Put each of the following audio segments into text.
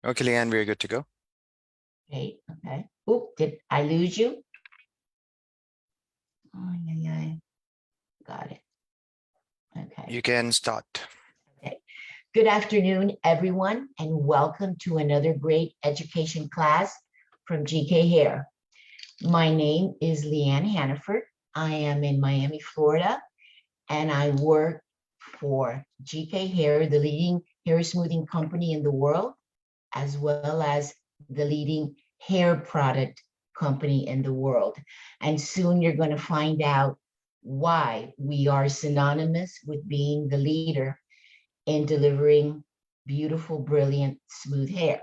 Okay, Leanne, we're good to go. Okay, okay. Oop, did I lose you? Oh, yeah. Got it. Okay. You can start. Okay. Good afternoon, everyone, and welcome to another great education class from GKhair. My name is Leanne Hannaford. I am in Miami, Florida, and I work for GKhair, the leading hair smoothing company in the world, as well as the leading hair product company in the world. And soon you're going to find out why we are synonymous with being the leader in delivering beautiful, brilliant, smooth hair.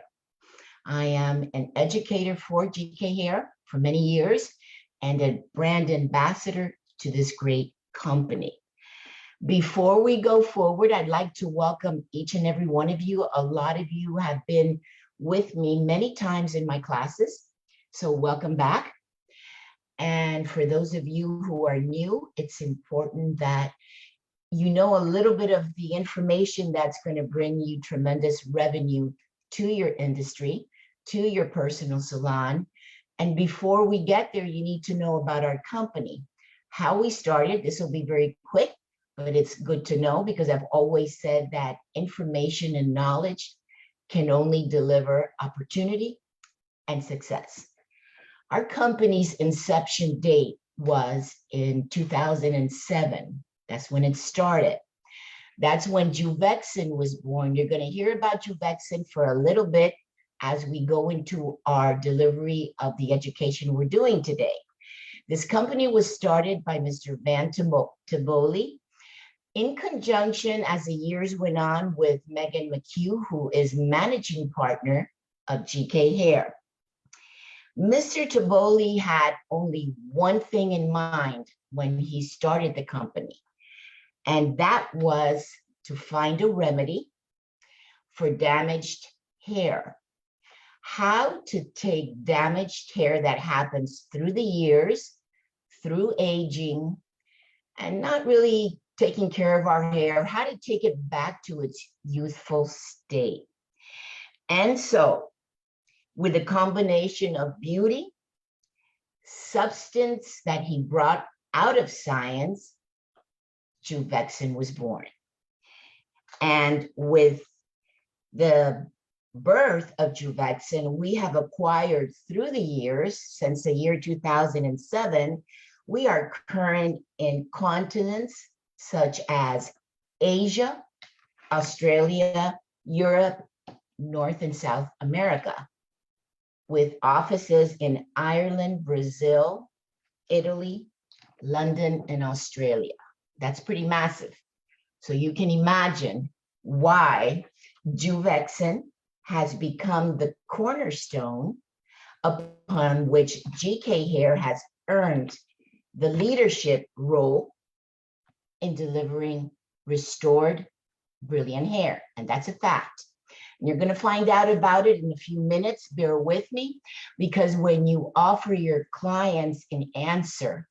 I am an educator for GKhair for many years and a brand ambassador to this great company. Before we go forward, I'd like to welcome each and every one of you. A lot of you have been with me many times in my classes, so welcome back. And for those of you who are new, it's important that you know a little bit of the information that's going to bring you tremendous revenue to your industry, to your personal salon. And before we get there, you need to know about our company, how we started. This will be very quick, but it's good to know because I've always said that information and knowledge can only deliver opportunity and success. Our company's inception date was in 2007. That's when it started. That's when Juvexen was born. You're going to hear about Juvexen for a little bit as we go into our delivery of the education we're doing today. This company was started by Mr. Van Tivoli in conjunction as the years went on with Megan McHugh, who is managing partner of GKhair. Mr. Tivoli had only one thing in mind when he started the company, and that was to find a remedy for damaged hair. How to take damaged hair that happens through the years, through aging, and not really taking care of our hair, how to take it back to its youthful state. And so, with a combination of beauty, substance that he brought out of science, Juvexen was born. And with the birth of Juvexen, we have acquired through the years, since the year 2007, we are current in continents such as Asia, Australia, Europe, North and South America, with offices in Ireland, Brazil, Italy, London, and Australia. That's pretty massive. So you can imagine why Juvexen has become the cornerstone upon which GKhair has earned the leadership role in delivering restored, brilliant hair. And that's a fact. And you're going to find out about it in a few minutes. Bear with me, because when you offer your clients an answer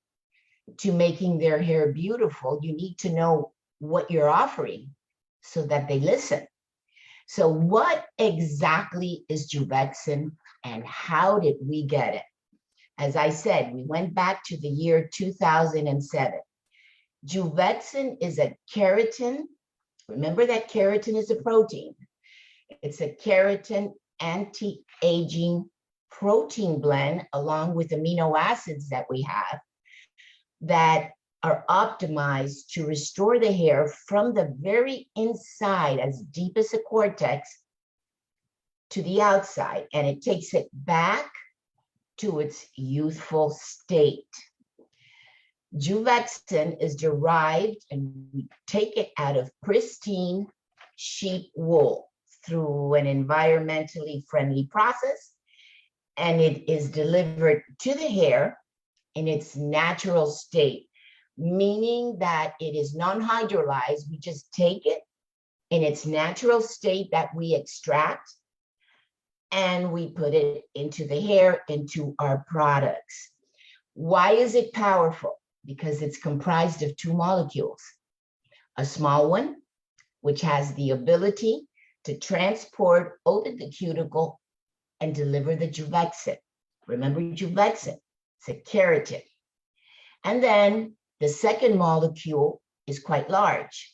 to making their hair beautiful, you need to know what you're offering so that they listen. So what exactly is Juvexen and how did we get it? As I said, we went back to the year 2007. Juvexen is a keratin. Remember that keratin is a protein. It's a keratin anti-aging protein blend along with amino acids that we have that are optimized to restore the hair from the very inside, as deep as the cortex, to the outside, and it takes it back to its youthful state. Juvexen is derived, and we take it out of pristine sheep wool through an environmentally friendly process, and it is delivered to the hair in its natural state, meaning that it is non-hydrolyzed. We just take it in its natural state that we extract, and we put it into the hair, into our products. Why is it powerful? Because it's comprised of two molecules. A small one, which has the ability to transport over the cuticle and deliver the juvexin. Remember juvexin, it's a keratin. And then the second molecule is quite large,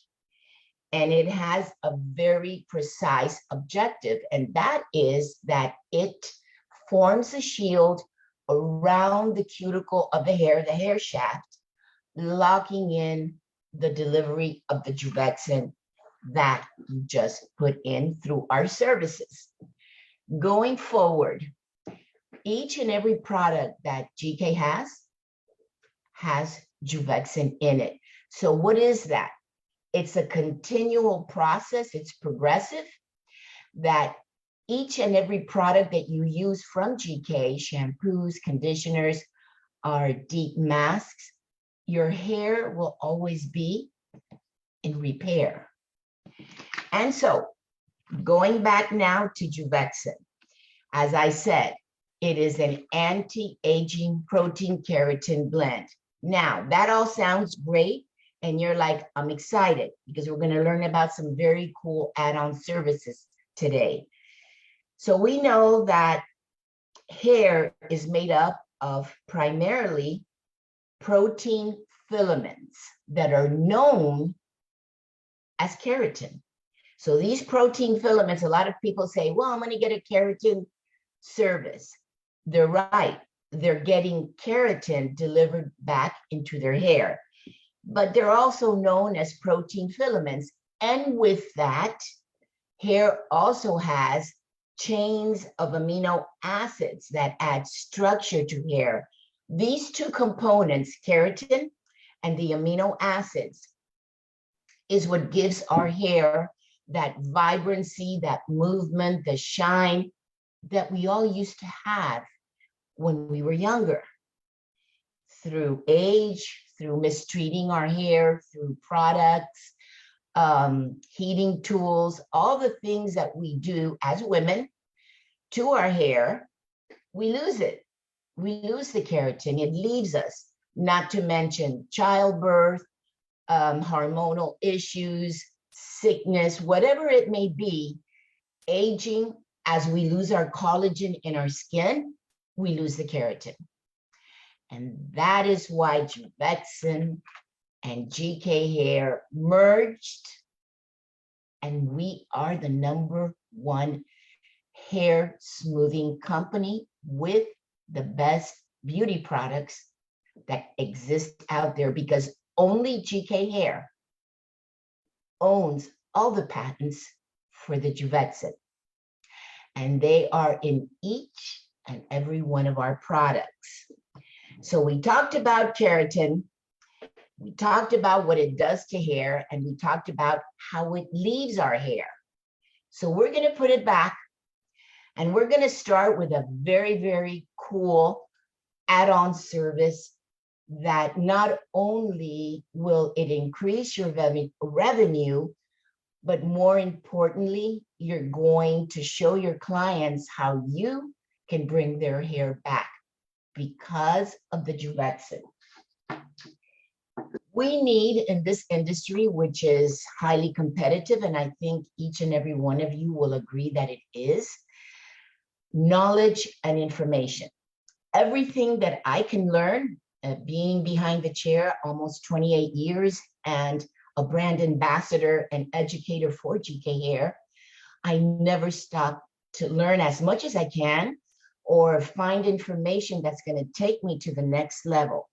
and it has a very precise objective, and that is that it forms a shield around the cuticle of the hair shaft, locking in the delivery of the juvexin that you just put in through our services. Going forward, each and every product that GK has juvexin in it. So what is that? It's a continual process. It's progressive, that each and every product that you use from GK, shampoos, conditioners, our deep masks, your hair will always be in repair. And so going back now to juvexin, as I said, it is an anti-aging protein keratin blend. Now, that all sounds great, and you're like, I'm excited because we're going to learn about some very cool add-on services today. So we know that hair is made up of primarily protein filaments that are known as keratin. So these protein filaments, a lot of people say, well, I'm going to get a keratin service. They're right. They're getting keratin delivered back into their hair, but they're also known as protein filaments. And with that, hair also has chains of amino acids that add structure to hair. These two components, keratin and the amino acids, is what gives our hair that vibrancy, that movement, the shine that we all used to have when we were younger. Through age, through mistreating our hair, through products, heating tools, all the things that we do as women to our hair, we lose it. We lose the keratin, it leaves us, not to mention childbirth, hormonal issues, sickness, whatever it may be, aging, as we lose our collagen in our skin, we lose the keratin. And that is why juvexin and GKhair merged, and we are the #1 hair smoothing company with the best beauty products that exist out there, because only GKhair owns all the patents for the juvexin, and they are in each and every one of our products. So we talked about keratin, we talked about what it does to hair, and we talked about how it leaves our hair. So we're going to put it back, and we're going to start with a very, very cool add-on service that not only will it increase your revenue, but more importantly, you're going to show your clients how you can bring their hair back because of the juvexin. We need in this industry, which is highly competitive, and I think each and every one of you will agree that it is, knowledge and information. Everything that I can learn, being behind the chair almost 28 years and a brand ambassador and educator for GKhair, I never stop to learn as much as I can or find information that's going to take me to the next level.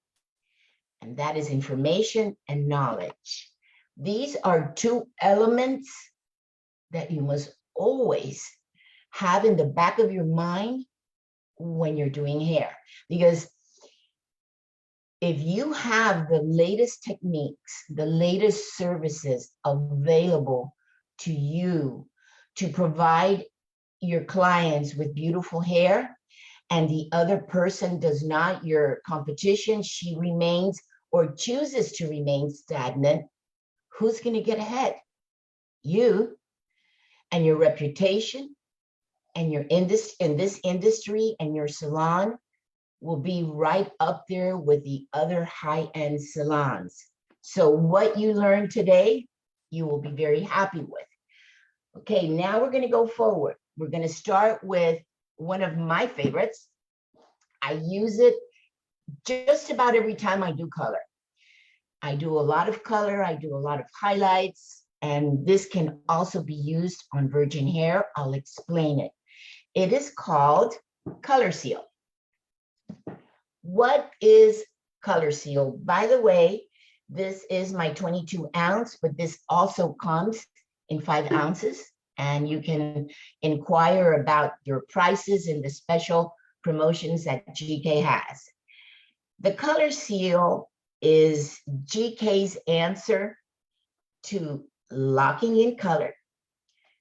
And that is information and knowledge. These are two elements that you must always have in the back of your mind when you're doing hair. Because if you have the latest techniques, the latest services available to you to provide your clients with beautiful hair, and the other person does not, your competition, she remains or chooses to remain stagnant, who's going to get ahead? You. And your reputation and your in this industry and your salon will be right up there with the other high-end salons. So what you learned today, you will be very happy with. Okay, now we're gonna go forward. We're gonna start with one of my favorites. I use it just about every time I do color. I do a lot of color, I do a lot of highlights, and this can also be used on virgin hair. I'll explain it. It is called Color Seal. What is Color Seal? By the way, this is my 22 ounce, but this also comes in 5 ounces, and you can inquire about your prices and the special promotions that GK has. The Color Seal is GK's answer to locking in color,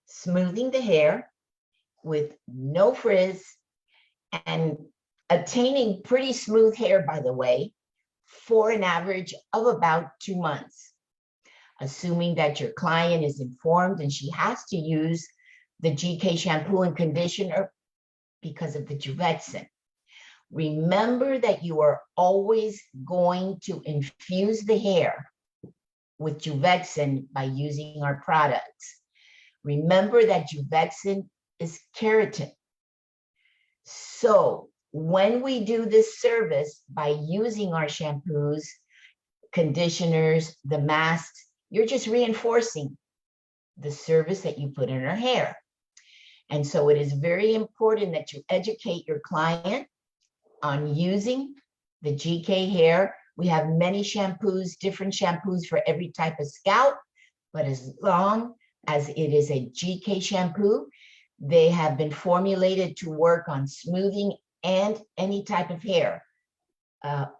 smoothing the hair with no frizz, and attaining pretty smooth hair, by the way, for an average of about 2 months, assuming that your client is informed and she has to use the GK shampoo and conditioner because of the Juvexin. Remember that you are always going to infuse the hair with Juvexin by using our products. Remember that Juvexin is keratin. So when we do this service by using our shampoos, conditioners, the masks, you're just reinforcing the service that you put in our hair. And so it is very important that you educate your client on using the GKhair. We have many shampoos, different shampoos for every type of scalp, but as long as it is a GK shampoo, they have been formulated to work on smoothing and any type of hair,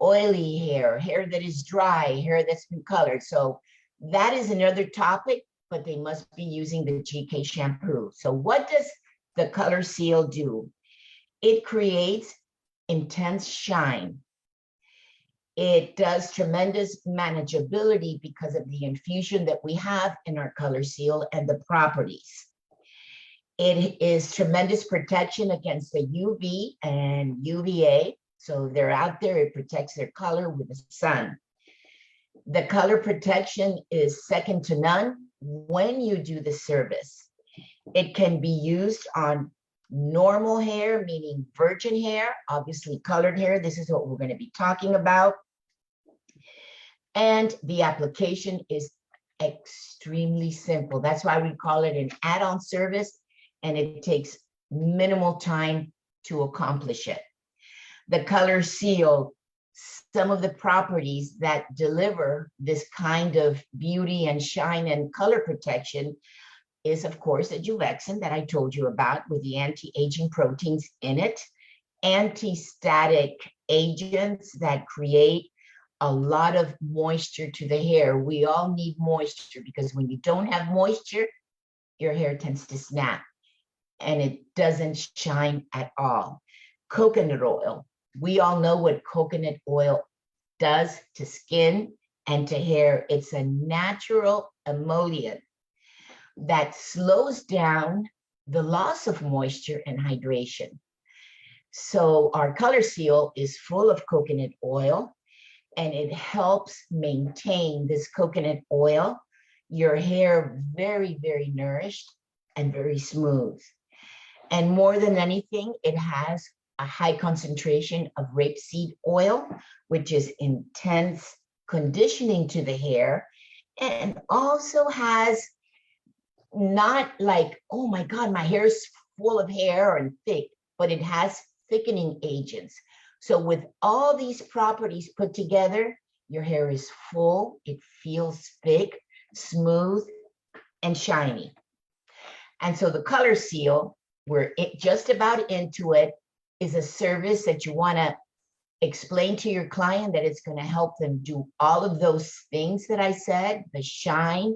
oily hair, hair that is dry, hair that's been colored. So that is another topic, but they must be using the GK shampoo. So what does the Color Seal do? It creates intense shine. It does tremendous manageability because of the infusion that we have in our Color Seal and the properties. It is tremendous protection against the UV and UVA. So they're out there, it protects their color with the sun. The color protection is second to none when you do the service. It can be used on normal hair, meaning virgin hair, obviously colored hair. This is what we're going to be talking about. And the application is extremely simple. That's why we call it an add-on service, and it takes minimal time to accomplish it. The Color Seal, some of the properties that deliver this kind of beauty and shine and color protection is, of course, a Juvexin that I told you about with the anti-aging proteins in it, anti-static agents that create a lot of moisture to the hair. We all need moisture because when you don't have moisture, your hair tends to snap and it doesn't shine at all. Coconut oil. We all know what coconut oil does to skin and to hair. It's a natural emollient that slows down the loss of moisture and hydration. So our Color Seal is full of coconut oil, and it helps maintain this coconut oil, your hair very, very nourished and very smooth. And more than anything, it has a high concentration of rapeseed oil, which is intense conditioning to the hair, and also has not like, oh my God, my hair is full of hair and thick, but it has thickening agents. So with all these properties put together, your hair is full, it feels thick, smooth, and shiny. And so the Color Seal, we're just about into it, is a service that you want to explain to your client that it's going to help them do all of those things that I said, the shine,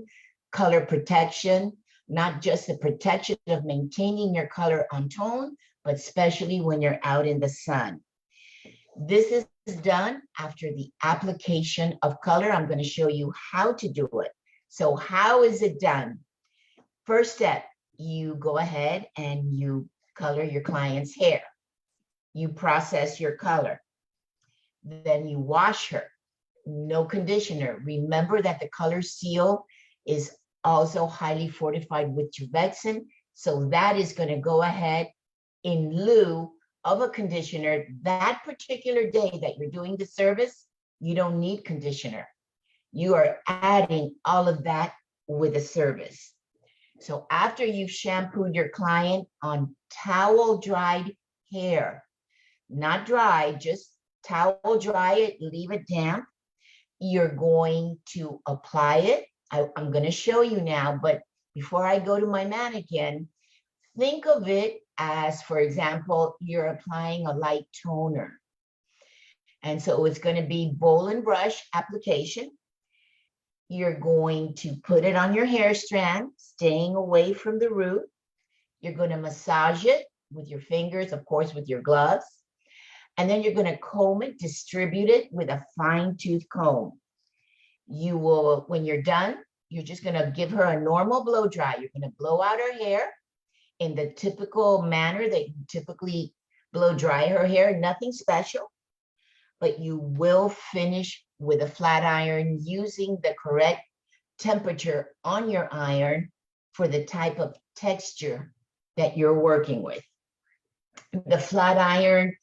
color protection, not just the protection of maintaining your color on tone, but especially when you're out in the sun. This is done after the application of color. I'm going to show you how to do it. So how is it done? First step, you go ahead and you color your client's hair. You process your color. Then you wash her. No conditioner. Remember that the Color Seal is also highly fortified with Juvexin. So that is going to go ahead in lieu of a conditioner. That particular day that you're doing the service, you don't need conditioner. You are adding all of that with a service. So after you've shampooed your client on towel dried hair, not dry, just towel dry it, leave it damp, you're going to apply it. I'm going to show you now, but before I go to my mannequin, think of it as, for example, you're applying a light toner. And so it's going to be bowl and brush application. You're going to put it on your hair strand, staying away from the root. You're going to massage it with your fingers, of course, with your gloves. And then you're going to comb it, distribute it with a fine tooth comb. You will, when you're done, you're just going to give her a normal blow dry. You're going to blow out her hair in the typical manner that you typically blow dry her hair, nothing special, but you will finish with a flat iron using the correct temperature on your iron for the type of texture that you're working with. The flat iron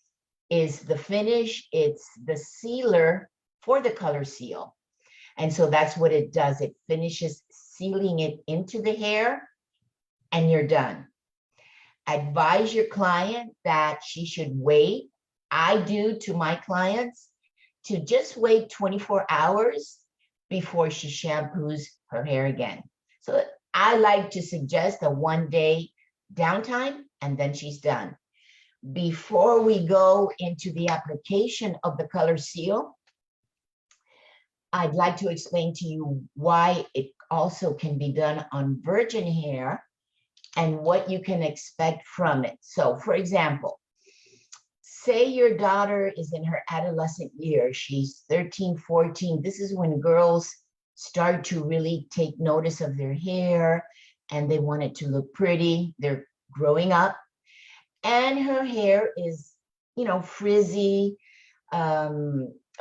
is the finish, it's the sealer for the color seal. And so that's what it does. It finishes sealing it into the hair and you're done. Advise your client that she should wait. I do to my clients to just wait 24 hours before she shampoos her hair again. So I like to suggest a 1-day downtime and then she's done. Before we go into the application of the color seal, I'd like to explain to you why it also can be done on virgin hair and what you can expect from it. So for example, say your daughter is in her adolescent years, she's 13, 14. This is when girls start to really take notice of their hair and they want it to look pretty. They're growing up and her hair is, you know, frizzy, a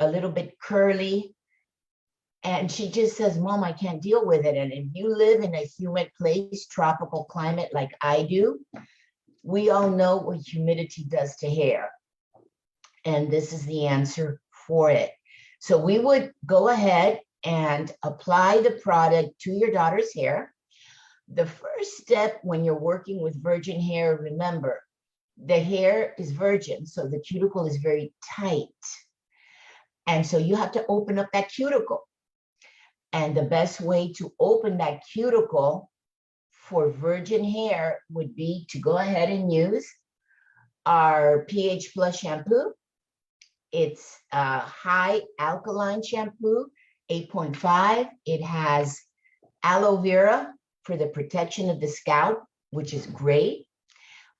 little bit curly. And she just says, Mom, I can't deal with it. And if you live in a humid place, tropical climate like I do, we all know what humidity does to hair. And this is the answer for it. So we would go ahead and apply the product to your daughter's hair. The first step when you're working with virgin hair, remember, the hair is virgin, so the cuticle is very tight. And so you have to open up that cuticle. And the best way to open that cuticle for virgin hair would be to go ahead and use our pH Plus shampoo. It's a high alkaline shampoo, 8.5. It has aloe vera for the protection of the scalp, which is great,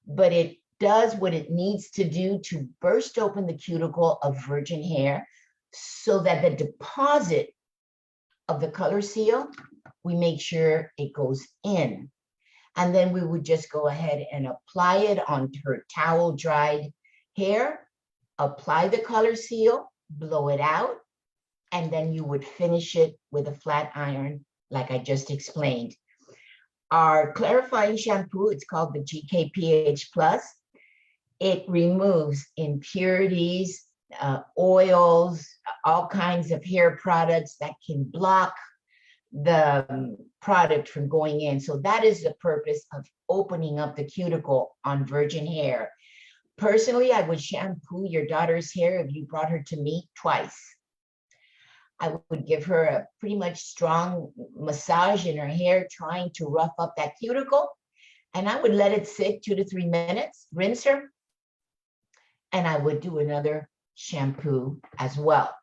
but it does what it needs to do to burst open the cuticle of virgin hair so that the deposit of the color seal, we make sure it goes in. And then we would just go ahead and apply it on her towel dried hair, apply the color seal, blow it out, and then you would finish it with a flat iron, like I just explained. Our clarifying shampoo, it's called the GKPH Plus. It removes impurities, oils, all kinds of hair products that can block the product from going in. So that is the purpose of opening up the cuticle on virgin hair. Personally, I would shampoo your daughter's hair if you brought her to me twice. I would give her a pretty much strong massage in her hair, trying to rough up that cuticle. And I would let it sit 2 to 3 minutes, rinse her, and I would do another shampoo as well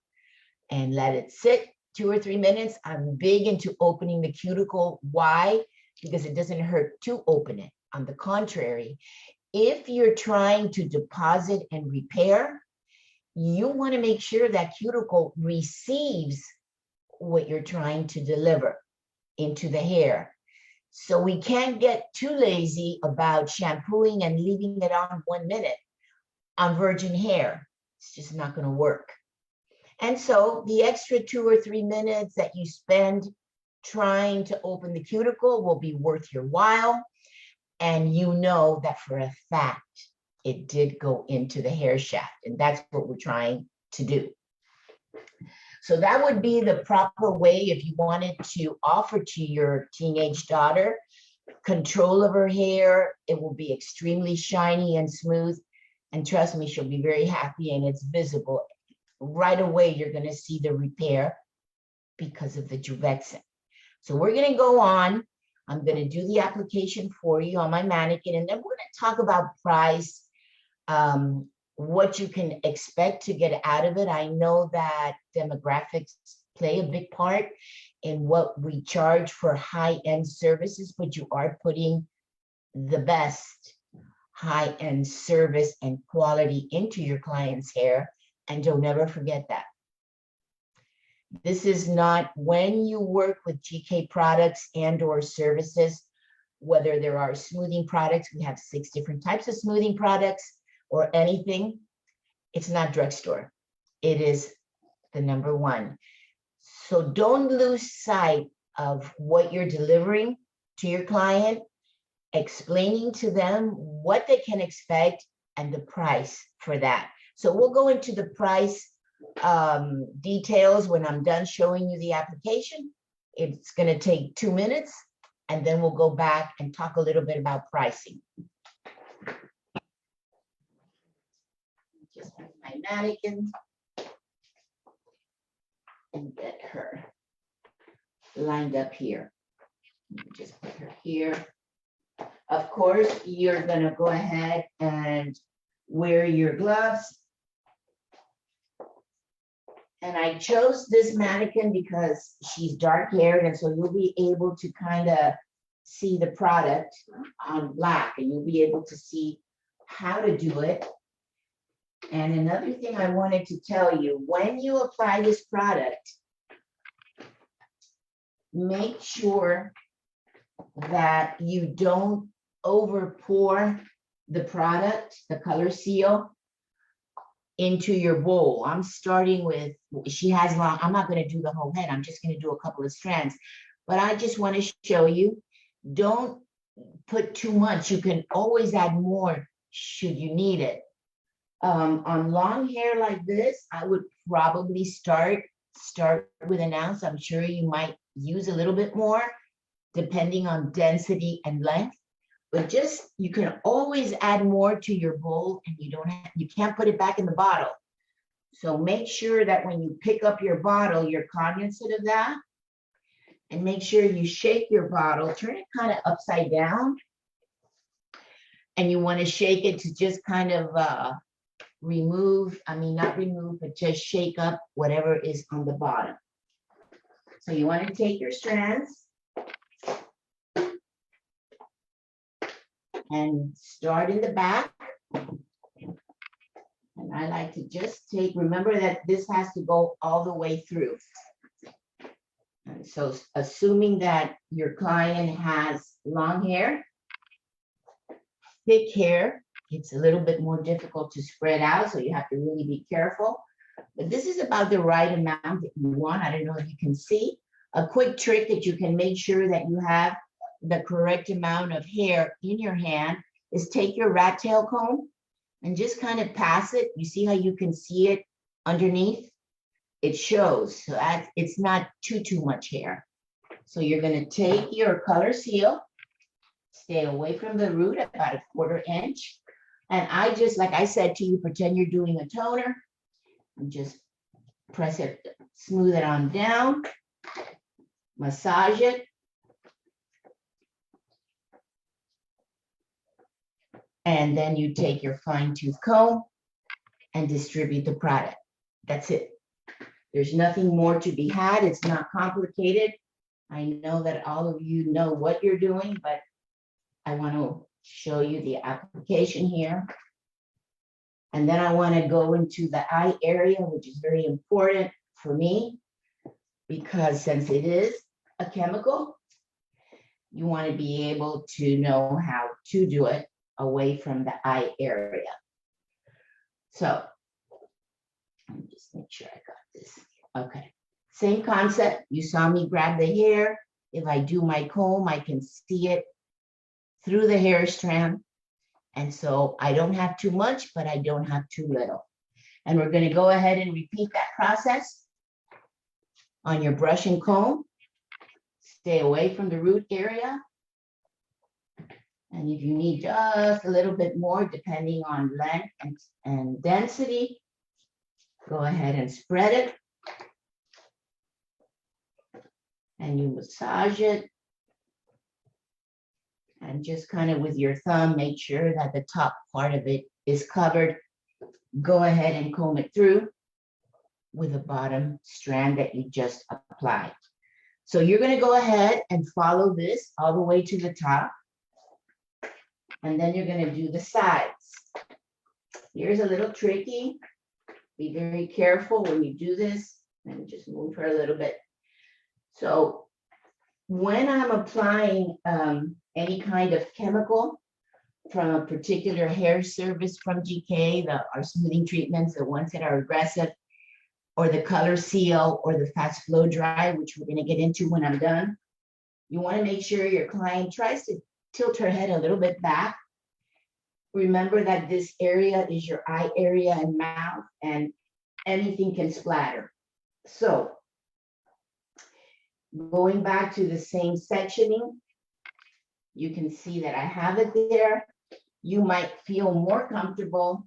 and let it sit 2 or 3 minutes. I'm big into opening the cuticle. Why? Because it doesn't hurt to open it. On the contrary, if you're trying to deposit and repair, you want to make sure that cuticle receives what you're trying to deliver into the hair. So we can't get too lazy about shampooing and leaving it on 1 minute on virgin hair. It's just not going to work. And so the extra 2 or 3 minutes that you spend trying to open the cuticle will be worth your while. And you know that for a fact, it did go into the hair shaft. And that's what we're trying to do. So that would be the proper way if you wanted to offer to your teenage daughter control of her hair. It will be extremely shiny and smooth. And trust me, she'll be very happy, and it's visible. Right away, you're going to see the repair because of the Juvexin. So we're going to go on. I'm going to do the application for you on my mannequin, and then we're going to talk about price, what you can expect to get out of it. I know that demographics play a big part in what we charge for high-end services, but you are putting the best high-end service and quality into your client's hair. And don't ever forget that. This is not, when you work with GK products and or services, whether there are smoothing products, we have 6 different types of smoothing products, or anything, it's not drugstore. It is the number one. So don't lose sight of what you're delivering to your client, explaining to them what they can expect and the price for that. So we'll go into the price details when I'm done showing you the application. It's going to take 2 minutes, and then we'll go back and talk a little bit about pricing. Just have my mannequin and get her lined up here. Just put her here. Of course, you're going to go ahead and wear your gloves. And I chose this mannequin because she's dark haired, and so you'll be able to kind of see the product on black, and you'll be able to see how to do it. And another thing I wanted to tell you, when you apply this product, make sure that you don't over pour the product, the color seal, into your bowl. I'm starting with, she has long, I'm not going to do the whole head, I'm just going to do a couple of strands, but I just want to show you, don't put too much. You can always add more should you need it. On long hair like this, I would probably start with an ounce. I'm sure you might use a little bit more depending on density and length, but just, you can always add more to your bowl, and you can't put it back in the bottle. So make sure that when you pick up your bottle, you're cognizant of that, and make sure you shake your bottle, turn it kind of upside down, and you want to shake it to just kind of not remove, but just shake up whatever is on the bottom. So you want to take your strands and start in the back. And I like to just remember that this has to go all the way through. And so assuming that your client has long hair, thick hair, it's a little bit more difficult to spread out, so you have to really be careful. But this is about the right amount that you want. I don't know if you can see. A quick trick that you can make sure that you have the correct amount of hair in your hand is take your rat tail comb and just kind of pass it. You see how you can see it underneath? It shows, so it's not too much hair. So you're going to take your color seal, stay away from the root about 1/4 inch. And I just, like I said to you, pretend you're doing a toner and just press it, smooth it on down, massage it. And then you take your fine tooth comb and distribute the product. That's it. There's nothing more to be had. It's not complicated. I know that all of you know what you're doing, but I want to show you the application here. And then I want to go into the eye area, which is very important for me, because since it is a chemical, you want to be able to know how to do it away from the eye area. So let me just make sure I got this. Okay, same concept. You saw me grab the hair, if I do my comb, I can see it through the hair strand. And so I don't have too much, but I don't have too little. And we're going to go ahead and repeat that process on your brush and comb. Stay away from the root area. And if you need just a little bit more, depending on length and density, go ahead and spread it. And you massage it. And just kind of with your thumb, make sure that the top part of it is covered. Go ahead and comb it through with the bottom strand that you just applied. So you're going to go ahead and follow this all the way to the top. And then you're going to do the sides. Here's a little tricky. Be very careful when you do this. Let me just move her a little bit. So when I'm applying any kind of chemical from a particular hair service from GK, our smoothing treatments, the ones that are aggressive, or the color seal, or the fast flow dry, which we're going to get into when I'm done, you want to make sure your client tries to tilt her head a little bit back. Remember that this area is your eye area and mouth, and anything can splatter. So going back to the same sectioning, you can see that I have it there. You might feel more comfortable,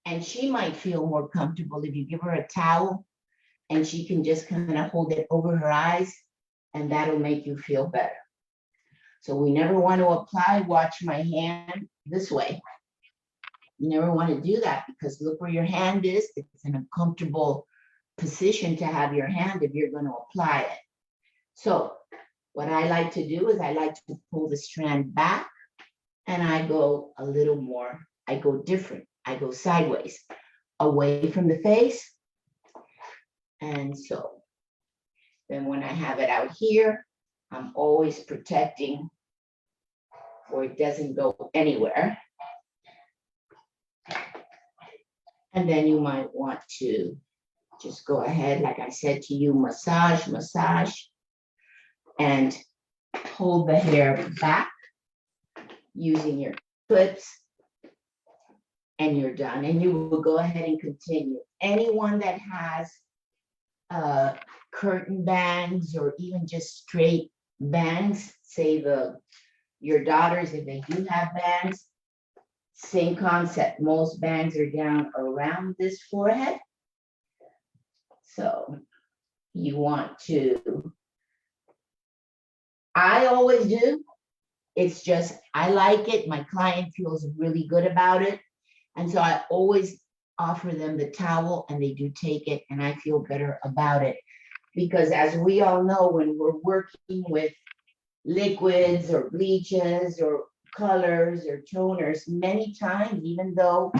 and she might feel more comfortable if you give her a towel and she can just kind of hold it over her eyes, and that'll make you feel better. So we never want to apply, watch my hand this way. You never want to do that, because look where your hand is. It's an uncomfortable position to have your hand if you're going to apply it. So what I like to do is I like to pull the strand back, and I go a little more, I go different. I go sideways, away from the face. And so then when I have it out here, I'm always protecting where it doesn't go anywhere. And then you might want to just go ahead, like I said to you, massage, and hold the hair back using your clips, and you're done. And you will go ahead and continue. Anyone that has curtain bangs or even just straight bangs, say your daughters, if they do have bangs, same concept. Most bangs are down around this forehead. So you want to, I always do. It's just, I like it. My client feels really good about it. And so I always offer them the towel, and they do take it, and I feel better about it. Because as we all know, when we're working with liquids or bleaches or colors or toners, many times, even though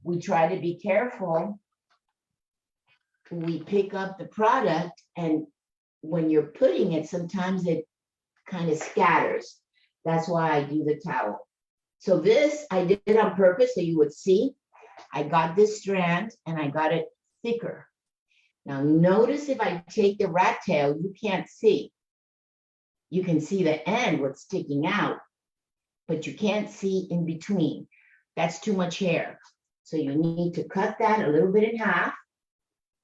we try to be careful, we pick up the product, and when you're putting it, sometimes it kind of scatters. That's why I do the towel. So this I did on purpose so you would see. I got this strand and I got it thicker. Now notice if I take the rat tail, you can't see. You can see the end, what's sticking out, but you can't see in between. That's too much hair. So you need to cut that a little bit in half,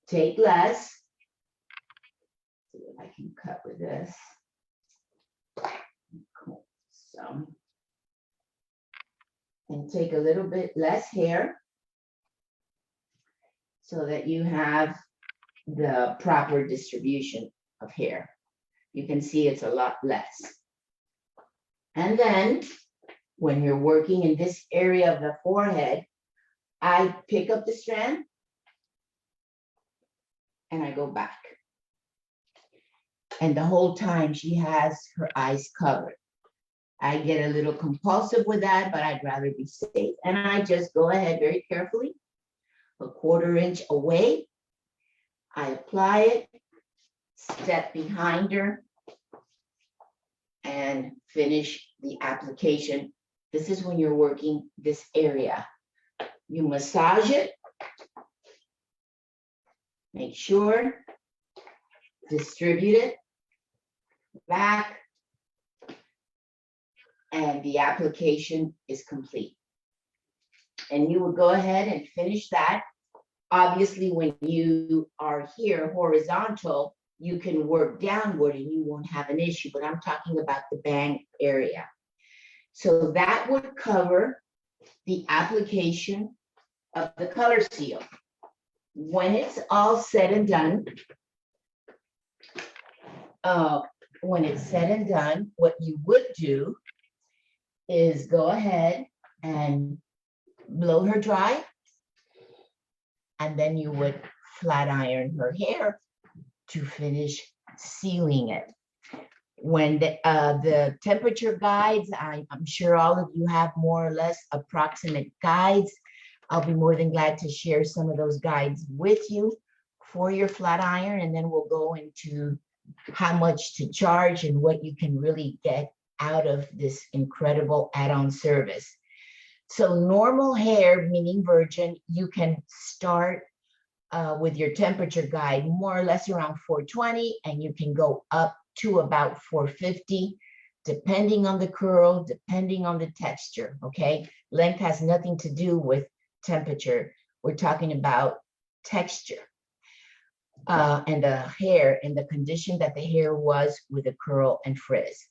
take less. See if I can cut with this. Cool. So, and take a little bit less hair so that you have the proper distribution of hair. You can see it's a lot less. And then when you're working in this area of the forehead, I pick up the strand and I go back. And the whole time she has her eyes covered. I get a little compulsive with that, but I'd rather be safe. And I just go ahead very carefully, a 1/4 inch away. I apply it, step behind her, and finish the application. This is when you're working this area. You massage it, make sure, distribute it, back, and the application is complete. And you would go ahead and finish that. Obviously, when you are here horizontal, you can work downward and you won't have an issue, but I'm talking about the bang area. So that would cover the application of the color seal. When it's all said and done, what you would do is go ahead and blow her dry, and then you would flat iron her hair to finish sealing it. When the temperature guides, I'm sure all of you have more or less approximate guides. I'll be more than glad to share some of those guides with you for your flat iron, and then we'll go into how much to charge and what you can really get out of this incredible add-on service. So normal hair, meaning virgin, you can start with your temperature guide more or less around 420, and you can go up to about 450, depending on the curl, depending on the texture, okay? Length has nothing to do with temperature. We're talking about texture and the hair and the condition that the hair was with the curl and frizz.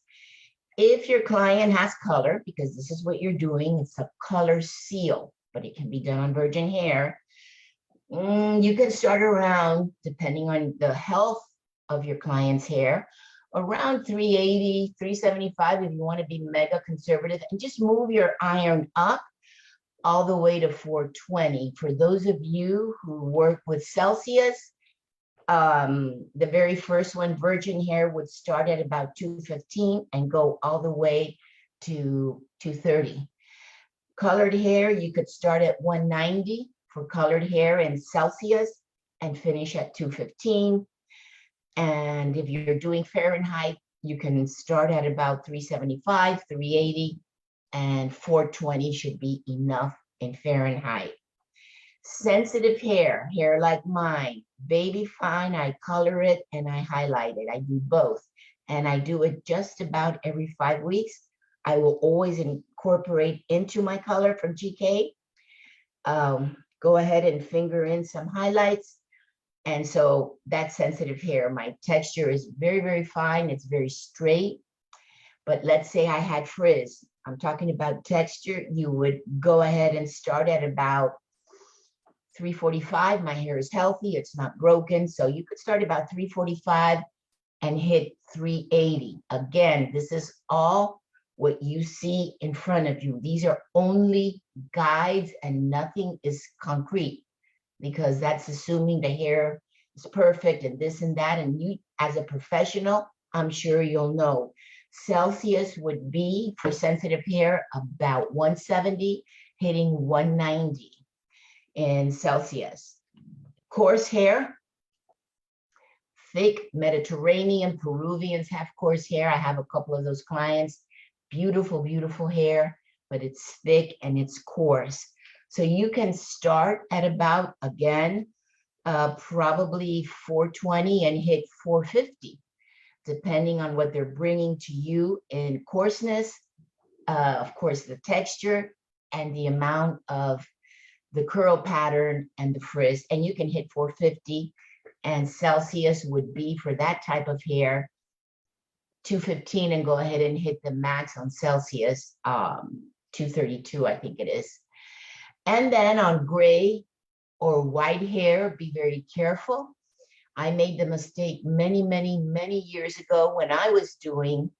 If your client has color, because this is what you're doing, it's a color seal, but it can be done on virgin hair. You can start around, depending on the health of your client's hair, around 380, 375 if you want to be mega conservative, and just move your iron up all the way to 420. For those of you who work with Celsius, the very first one, virgin hair, would start at about 215 and go all the way to 230. Colored hair, you could start at 190 for colored hair in Celsius and finish at 215. And if you're doing Fahrenheit, you can start at about 375, 380, and 420 should be enough in Fahrenheit. Sensitive hair, hair like mine, baby fine, I color it and I highlight it. I do both. And I do it just about every 5 weeks. I will always incorporate into my color from GK. Go ahead and finger in some highlights. And so that's sensitive hair. My texture is very, very fine. It's very straight. But let's say I had frizz. I'm talking about texture. You would go ahead and start at about 345. My hair is healthy. It's not broken. So you could start about 345 and hit 380. Again, this is all what you see in front of you. These are only guides and nothing is concrete, because that's assuming the hair is perfect and this and that. And you, as a professional, I'm sure you'll know. Celsius would be, for sensitive hair, about 170, hitting 190 in Celsius. Coarse hair, thick Mediterranean, Peruvians have coarse hair. I have a couple of those clients. Beautiful, beautiful hair, but it's thick and it's coarse. So you can start at about, again, probably 420 and hit 450, depending on what they're bringing to you in coarseness, of course, the texture and the amount of the curl pattern and the frizz. And you can hit 450, and Celsius would be, for that type of hair, 215, and go ahead and hit the max on Celsius, 232, I think it is. And then on gray or white hair, be very careful. I made the mistake many, many, many years ago when I was doing,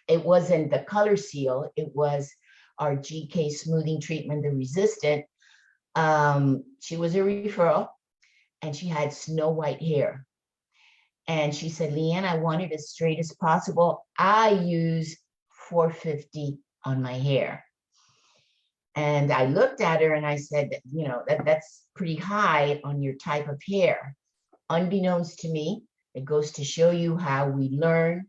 it wasn't the color seal, it was our GK smoothing treatment, the resistant. She was a referral and she had snow white hair. And she said, Leanne, I want it as straight as possible. I use 450 on my hair. And I looked at her and I said, you know, that's pretty high on your type of hair. Unbeknownst to me, it goes to show you how we learn.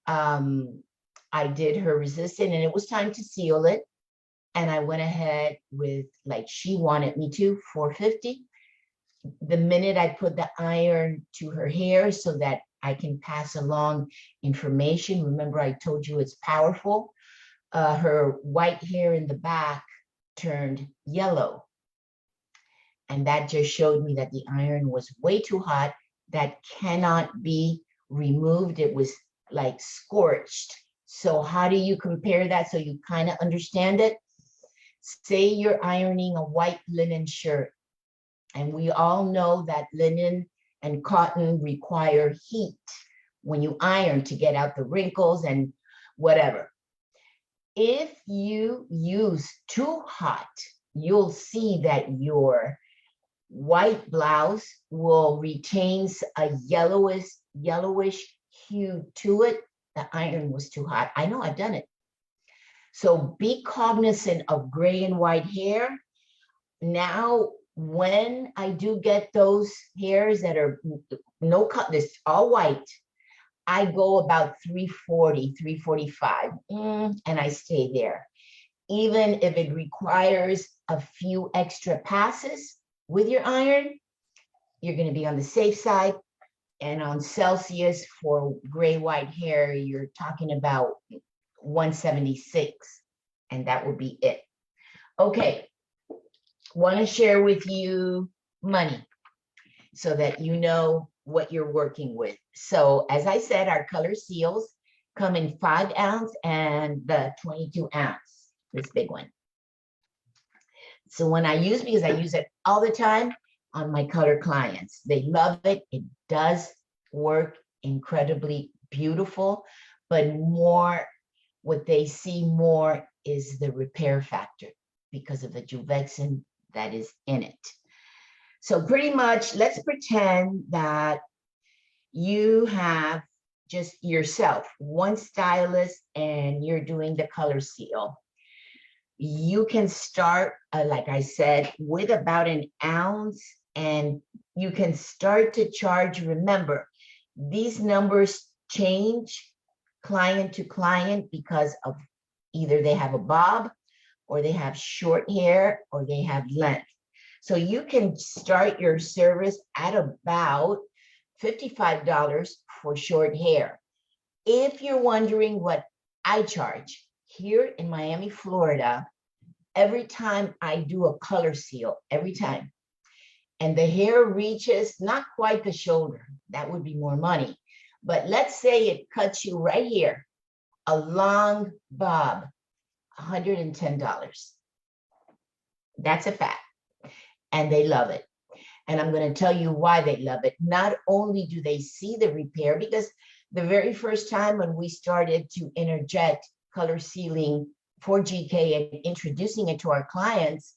I did her resistant and it was time to seal it. And I went ahead with, like she wanted me to, 450. The minute I put the iron to her hair so that I can pass along information. Remember, I told you it's powerful. Her white hair in the back turned yellow. And that just showed me that the iron was way too hot. That cannot be removed. It was like scorched. So how do you compare that so you kind of understand it? Say you're ironing a white linen shirt. And we all know that linen and cotton require heat when you iron to get out the wrinkles and whatever. If you use too hot, you'll see that your white blouse will retain a yellowish hue to it. The iron was too hot. I know, I've done it. So be cognizant of gray and white hair. Now, when I do get those hairs that are no cut, this all white, I go about 340, 345, and I stay there. Even if it requires a few extra passes with your iron, you're going to be on the safe side. And on Celsius for gray white hair, you're talking about 176, and that will be it. Okay, want to share with you money so that you know what you're working with. So as I said, our color seals come in 5 ounce and the 22 ounce, this big one. So when I use, because I use it all the time on my color clients, they love it. It does work incredibly beautiful, but more, what they see more is the repair factor because of the Juvexin that is in it. So pretty much, let's pretend that you have just yourself, one stylist, and you're doing the color seal. You can start, like I said, with about an ounce, and you can start to charge. Remember, these numbers change client to client because of either they have a bob, or they have short hair, or they have length. So you can start your service at about $55 for short hair. If you're wondering what I charge, here in Miami, Florida, every time I do a color seal, every time, and the hair reaches not quite the shoulder, that would be more money. But let's say it cuts you right here, a long bob, $110. That's a fact. And they love it. And I'm going to tell you why they love it. Not only do they see the repair, because the very first time when we started to interject color sealing for GK and introducing it to our clients,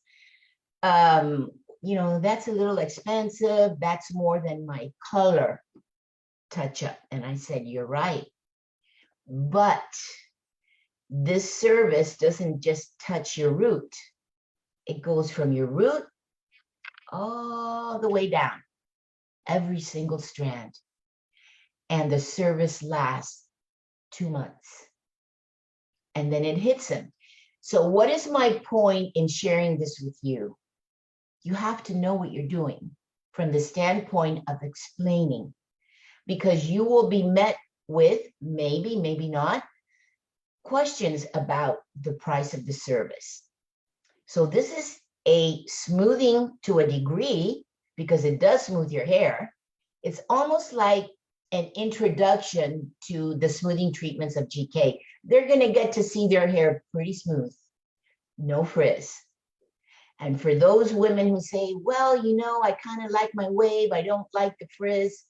you know, that's a little expensive. That's more than my color touch up. And I said, you're right. But this service doesn't just touch your root. It goes from your root all the way down, every single strand. And the service lasts 2 months. And then it hits them. So what is my point in sharing this with you? You have to know what you're doing from the standpoint of explaining, because you will be met with, maybe not, questions about the price of the service. So this is a smoothing to a degree, because it does smooth your hair. It's almost like an introduction to the smoothing treatments of GK. They're going to get to see their hair pretty smooth, no frizz. And for those women who say, well, you know, I kind of like my wave, I don't like the frizz,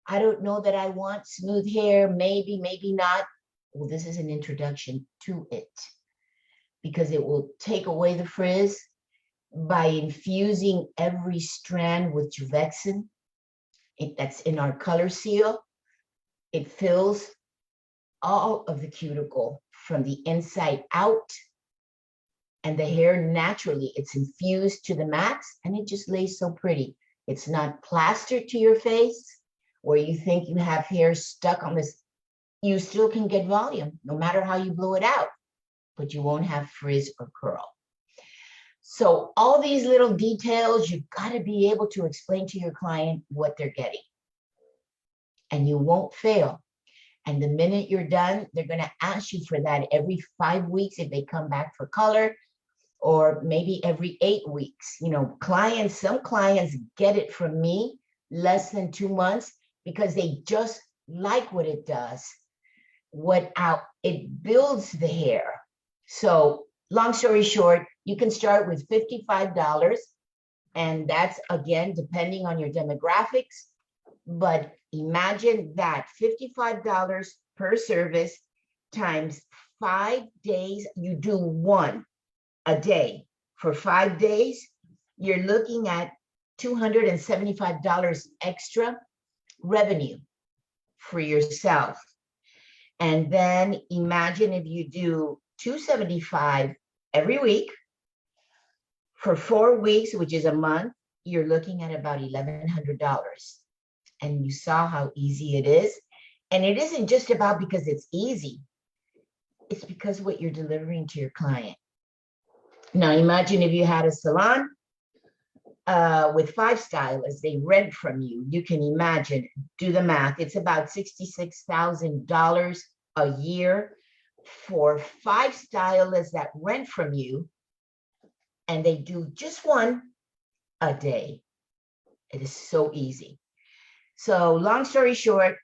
I don't know that I want smooth hair, maybe not. Well, this is an introduction to it, because it will take away the frizz by infusing every strand with Juvexin. That's in our color seal. It fills all of the cuticle from the inside out, and the hair naturally, it's infused to the max, and it just lays so pretty. It's not plastered to your face where you think you have hair stuck on this. You still can get volume no matter how you blow it out, but you won't have frizz or curl. So all these little details, you've got to be able to explain to your client what they're getting. and you won't fail. And the minute you're done, they're going to ask you for that every 5 weeks if they come back for color, or maybe every 8 weeks. You know, some clients get it from me less than 2 months because they just like what it does. It builds the hair. So long story short, you can start with $55, and that's again depending on your demographics. But imagine that $55 per service times 5 days. You do one a day for 5 days, you're looking at $275 extra revenue for yourself. And then imagine if you do $275 every week for 4 weeks, which is a month, you're looking at about $1,100. And you saw how easy it is. And it isn't just about because it's easy. It's because what you're delivering to your client. Now, imagine if you had a salon with 5 stylists, they rent from you. You can imagine, do the math. It's about $66,000 a year for 5 stylists that rent from you, and they do just one a day. It is so easy. So long story short,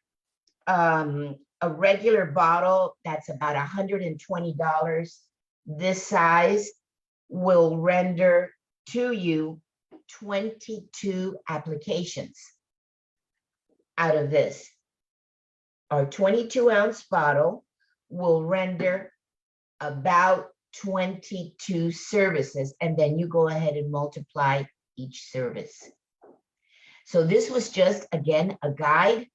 a regular bottle that's about $120, this size, will render to you 22 applications out of this. Our 22-ounce bottle will render about 22 services, and then you go ahead and multiply each service. So this was just, again, a guide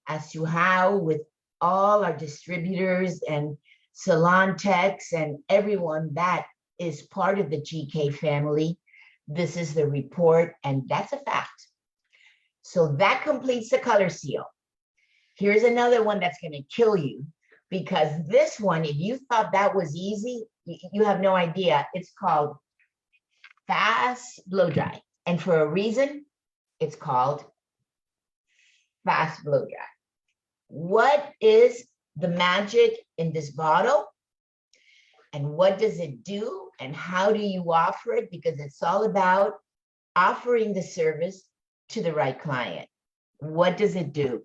as to how, with all our distributors and salon techs and everyone that is part of the GK family, this is the report, and that's a fact. So that completes the color seal. Here's another one that's going to kill you, because this one, if you thought that was easy, you have no idea. It's called fast blow dry. And for a reason, it's called fast blow dry. What is the magic in this bottle? And what does it do? And how do you offer it? Because it's all about offering the service to the right client. What does it do?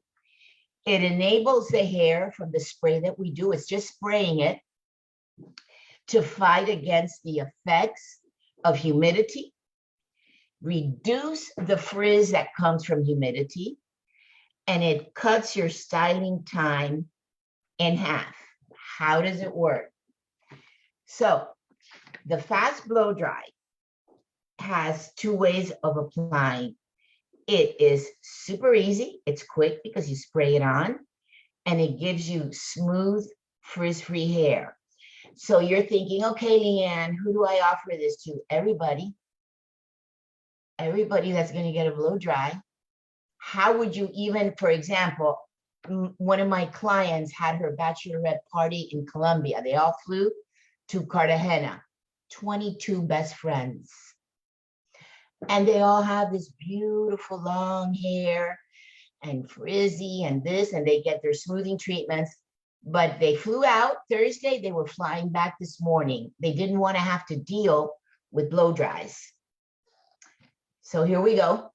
It enables the hair from the spray that we do. It's just spraying it to fight against the effects of humidity, reduce the frizz that comes from humidity, and it cuts your styling time in half. How does it work? So the fast blow dry has 2 ways of applying. It is super easy. It's quick because you spray it on, and it gives you smooth, frizz-free hair. So you're thinking, okay, Leanne, who do I offer this to? Everybody. Everybody that's going to get a blow dry. How would you even, for example, one of my clients had her bachelorette party in Colombia. They all flew to Cartagena, 22 best friends. And they all have this beautiful long hair and frizzy and this, and they get their smoothing treatments. But they flew out Thursday. They were flying back this morning. They didn't want to have to deal with blow dries. So here we go,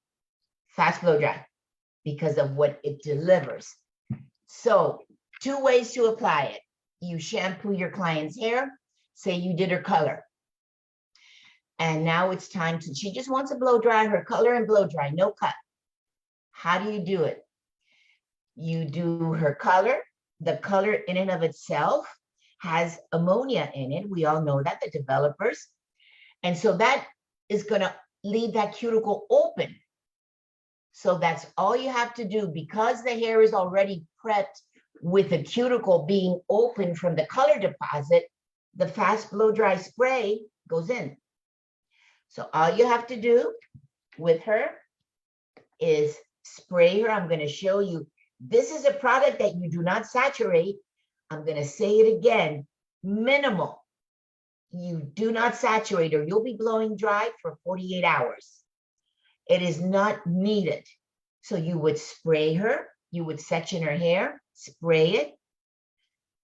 fast blow dry, because of what it delivers. So 2 ways to apply it. You shampoo your client's hair, say you did her color. And now it's time to, she just wants to blow dry her color and blow dry, no cut. How do you do it? You do her color. The color in and of itself has ammonia in it. We all know that, the developers. And so that is going to leave that cuticle open. So that's all you have to do, because the hair is already prepped with the cuticle being open from the color deposit. The fast blow dry spray goes in. So all you have to do with her is spray her. I'm going to show you. This is a product that you do not saturate. I'm going to say it again, minimal. You do not saturate, or you'll be blowing dry for 48 hours. It is not needed. So you would spray her you would section her hair, spray it,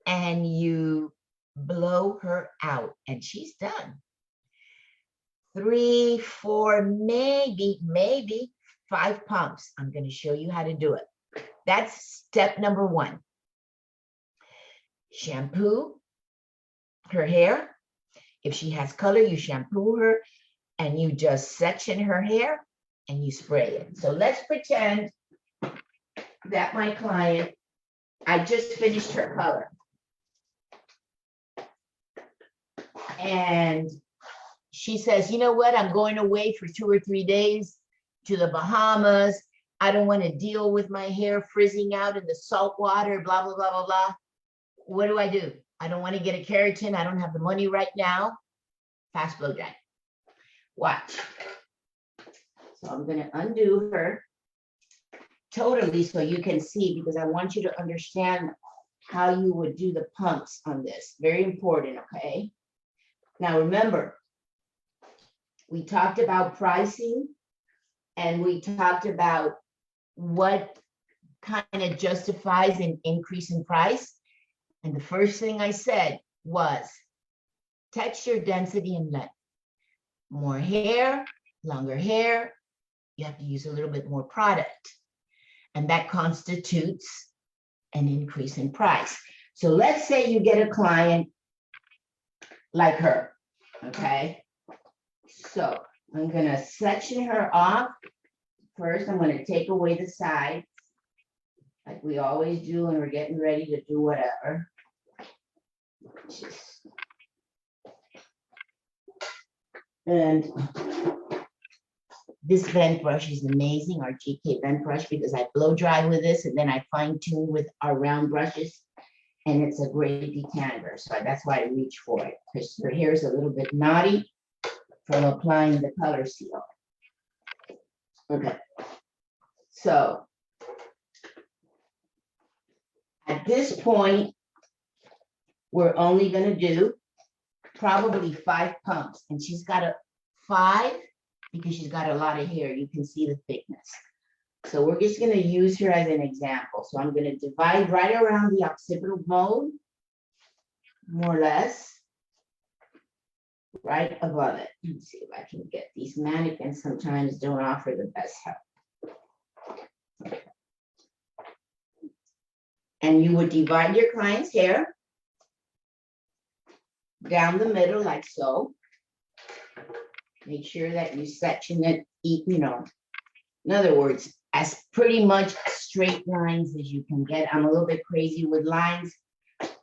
and you blow her out, and she's done. 3, 4, maybe 5 pumps. I'm going to show you how to do it. That's step number 1. Shampoo her hair. If she has color, you shampoo her and you just section her hair and you spray it. So let's pretend that my client, I just finished her color. And she says, you know what? I'm going away for 2 or 3 days to the Bahamas. I don't want to deal with my hair frizzing out in the salt water, blah, blah, blah, blah, blah. What do? I don't want to get a keratin. I don't have the money right now. Fast blow dry. Watch. So I'm going to undo her totally so you can see, because I want you to understand how you would do the pumps on this. Very important, okay? Now remember, we talked about pricing and we talked about what kind of justifies an increase in price. And the first thing I said was texture, density, and length. More hair, longer hair, you have to use a little bit more product. And that constitutes an increase in price. So let's say you get a client like her, okay? So I'm gonna section her off. First, I'm gonna take away the sides, like we always do when we're getting ready to do whatever. And this vent brush is amazing, our GK vent brush, because I blow dry with this and then I fine tune with our round brushes, and it's a great detanger. So that's why I reach for it, because her hair is a little bit knotty from applying the color seal. Okay, so at this point, we're only going to do probably 5 pumps, and she's got a 5 because she's got a lot of hair. You can see the thickness. So we're just going to use her as an example. So I'm going to divide right around the occipital bone, more or less, right above it. Let's see if I can get these mannequins. Sometimes don't offer the best help. And you would divide your client's hair down the middle like so. Make sure that you section it, you know, in other words, as pretty much straight lines as you can get. I'm a little bit crazy with lines,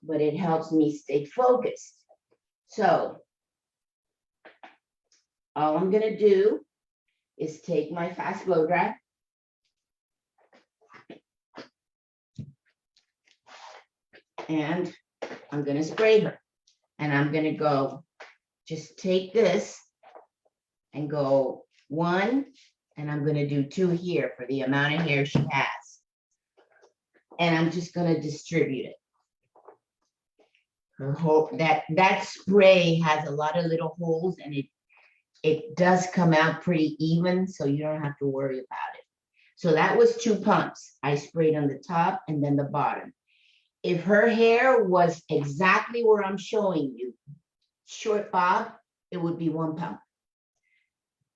but it helps me stay focused. So all I'm gonna do is take my fast blow dry and I'm gonna spray her. And I'm gonna go, just take this and go 1, and I'm gonna do 2 here for the amount of hair she has. And I'm just gonna distribute it. Her whole, that spray has a lot of little holes, and it does come out pretty even, so you don't have to worry about it. So that was 2 pumps. I sprayed on the top and then the bottom. If her hair was exactly where I'm showing you, short bob, it would be 1 pump.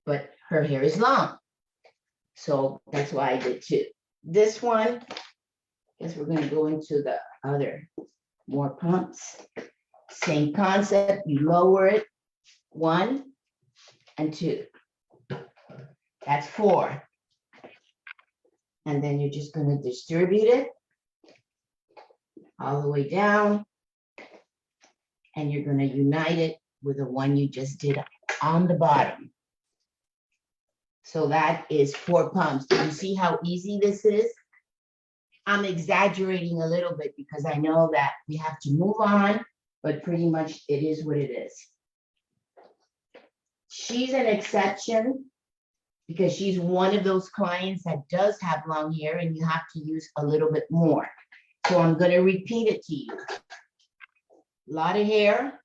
But her hair is long, so that's why I did 2. This one, I guess we're going to go into the other more pumps. Same concept, you lower it, 1 and 2. That's 4. And then you're just going to distribute it all the way down, and you're going to unite it with the one you just did on the bottom. So that is 4 pumps. Do you see how easy this is? I'm exaggerating a little bit because I know that we have to move on, but pretty much it is what it is. She's an exception because she's one of those clients that does have long hair and you have to use a little bit more. So I'm going to repeat it to you. A lot of hair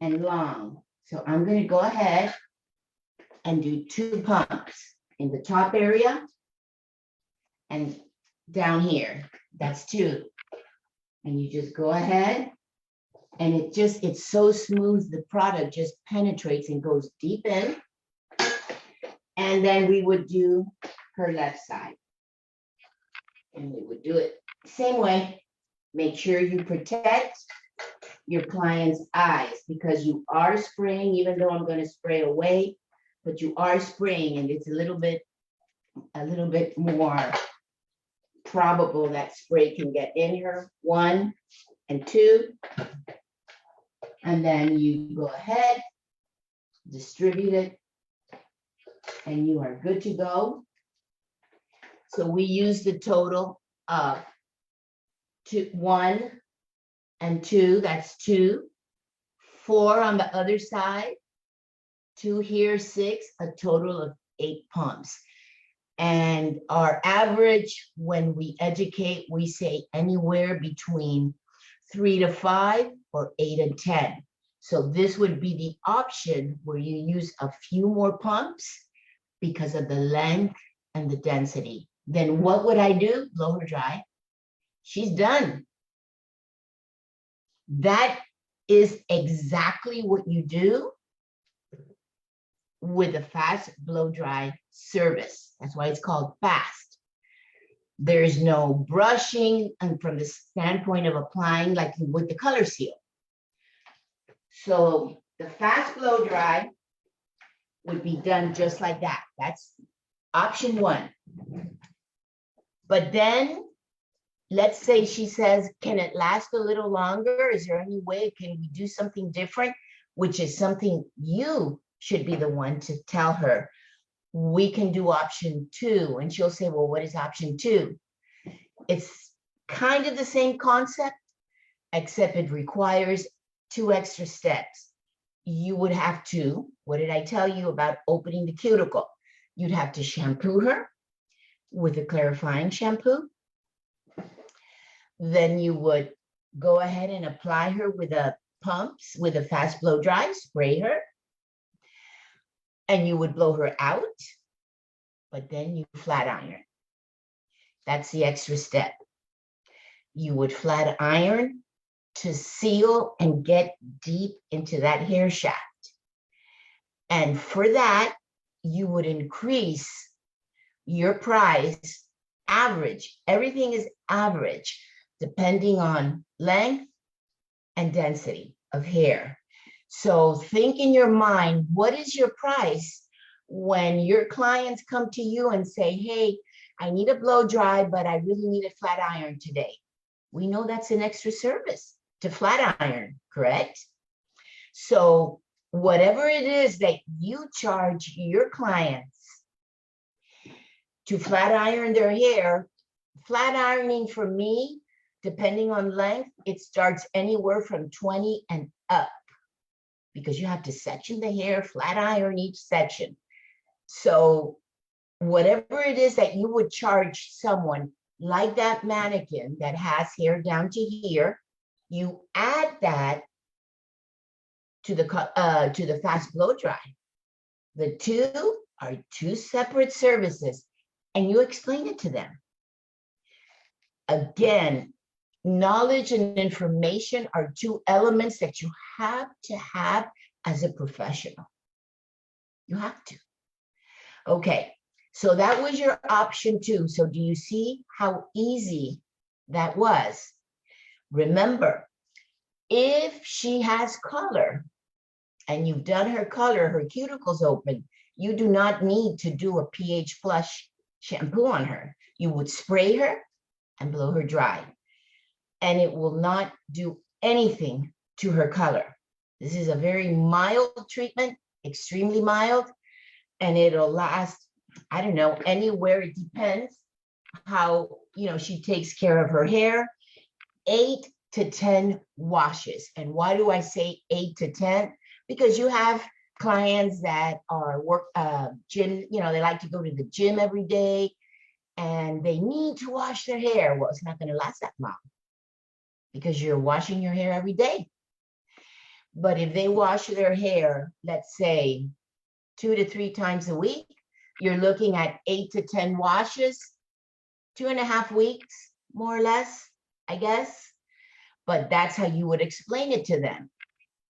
and long. So I'm going to go ahead and do 2 pumps in the top area and down here, that's 2. And you just go ahead and it's so smooth, the product just penetrates and goes deep in. And then we would do her left side. And we would do it same way. Make sure you protect your client's eyes because you are spraying, even though I'm going to spray away, but you are spraying and it's a little bit more probable that spray can get in her. 1 and 2. And then you go ahead, distribute it, and you are good to go. So we use the total of 1 and 2, that's 2. 4 on the other side, 2 here, 6, a total of 8 pumps. And our average when we educate, we say anywhere between 3 to 5 or 8 and 10. So this would be the option where you use a few more pumps because of the length and the density. Then what would I do? Blow her dry. She's done. That is exactly what you do with a fast blow dry service. That's why it's called fast. There's no brushing and from the standpoint of applying like with the color seal. So the fast blow dry would be done just like that. That's option 1. But then let's say she says, can it last a little longer? Is there any way, can we do something different? Which is something you should be the one to tell her. We can do option 2. And she'll say, well, what is option 2? It's kind of the same concept, except it requires 2 extra steps. You would have to, what did I tell you about opening the cuticle? You'd have to shampoo her with a clarifying shampoo. Then you would go ahead and apply her with a pumps, with a fast blow dry, spray her. And you would blow her out, but then you flat iron. That's the extra step. You would flat iron to seal and get deep into that hair shaft. And for that, you would increase your price average. Everything is average, depending on length and density of hair. So think in your mind, what is your price when your clients come to you and say, hey, I need a blow dry, but I really need a flat iron today. We know that's an extra service to flat iron, correct? So whatever it is that you charge your clients to flat iron their hair, flat ironing for me, depending on length, it starts anywhere from 20 and up because you have to section the hair, flat iron each section. So whatever it is that you would charge someone like that mannequin that has hair down to here, you add that to the fast blow dry. The 2 are 2 separate services, and you explain it to them. Again, knowledge and information are 2 elements that you have to have as a professional. You have to. Okay, so that was your option 2. So do you see how easy that was? Remember, if she has color and you've done her color, her cuticles open, you do not need to do a pH flush shampoo on her. You would spray her and blow her dry. And it will not do anything to her color. This is a very mild treatment, extremely mild, and it'll last, I don't know, anywhere. It depends how, she takes care of her hair, 8 to 10 washes. And why do I say 8 to 10? Because you have clients that are gym, they like to go to the gym every day and they need to wash their hair. Well, it's not going to last that long because you're washing your hair every day. But if they wash their hair, let's say 2 to 3 times a week, you're looking at 8 to 10 washes 2.5 weeks, more or less, I guess. But that's how you would explain it to them.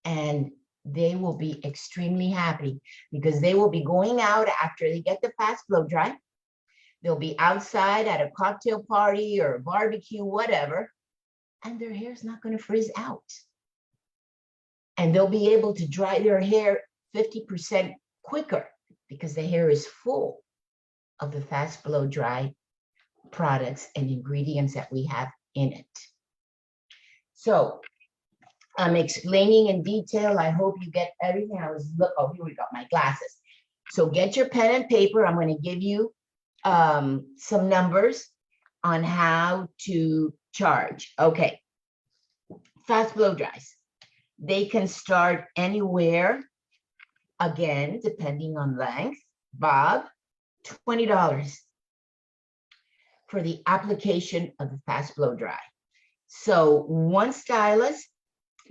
And they will be extremely happy because they will be going out after they get the fast blow dry. They'll be outside at a cocktail party or a barbecue, whatever, and their hair's not going to frizz out. And they'll be able to dry their hair 50% quicker because the hair is full of the fast blow dry products and ingredients that we have in it. So I'm explaining in detail. I hope you get everything. Oh, here we go, my glasses. So get your pen and paper. I'm going to give you some numbers on how to charge. Okay. Fast blow dries. They can start anywhere, again, depending on length. Bob, $20 for the application of the fast blow dry. So one stylist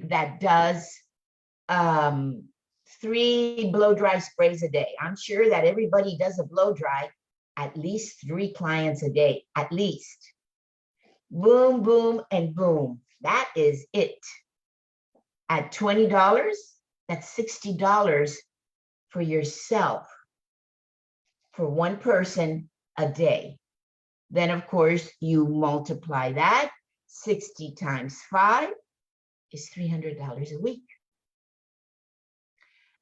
that does 3 blow dry sprays a day. I'm sure that everybody does a blow dry at least 3 clients a day, at least. Boom, boom, and boom. That is it. At $20, that's $60 for yourself, for one person a day. Then, of course, you multiply that. 60 times 5 is $300 a week.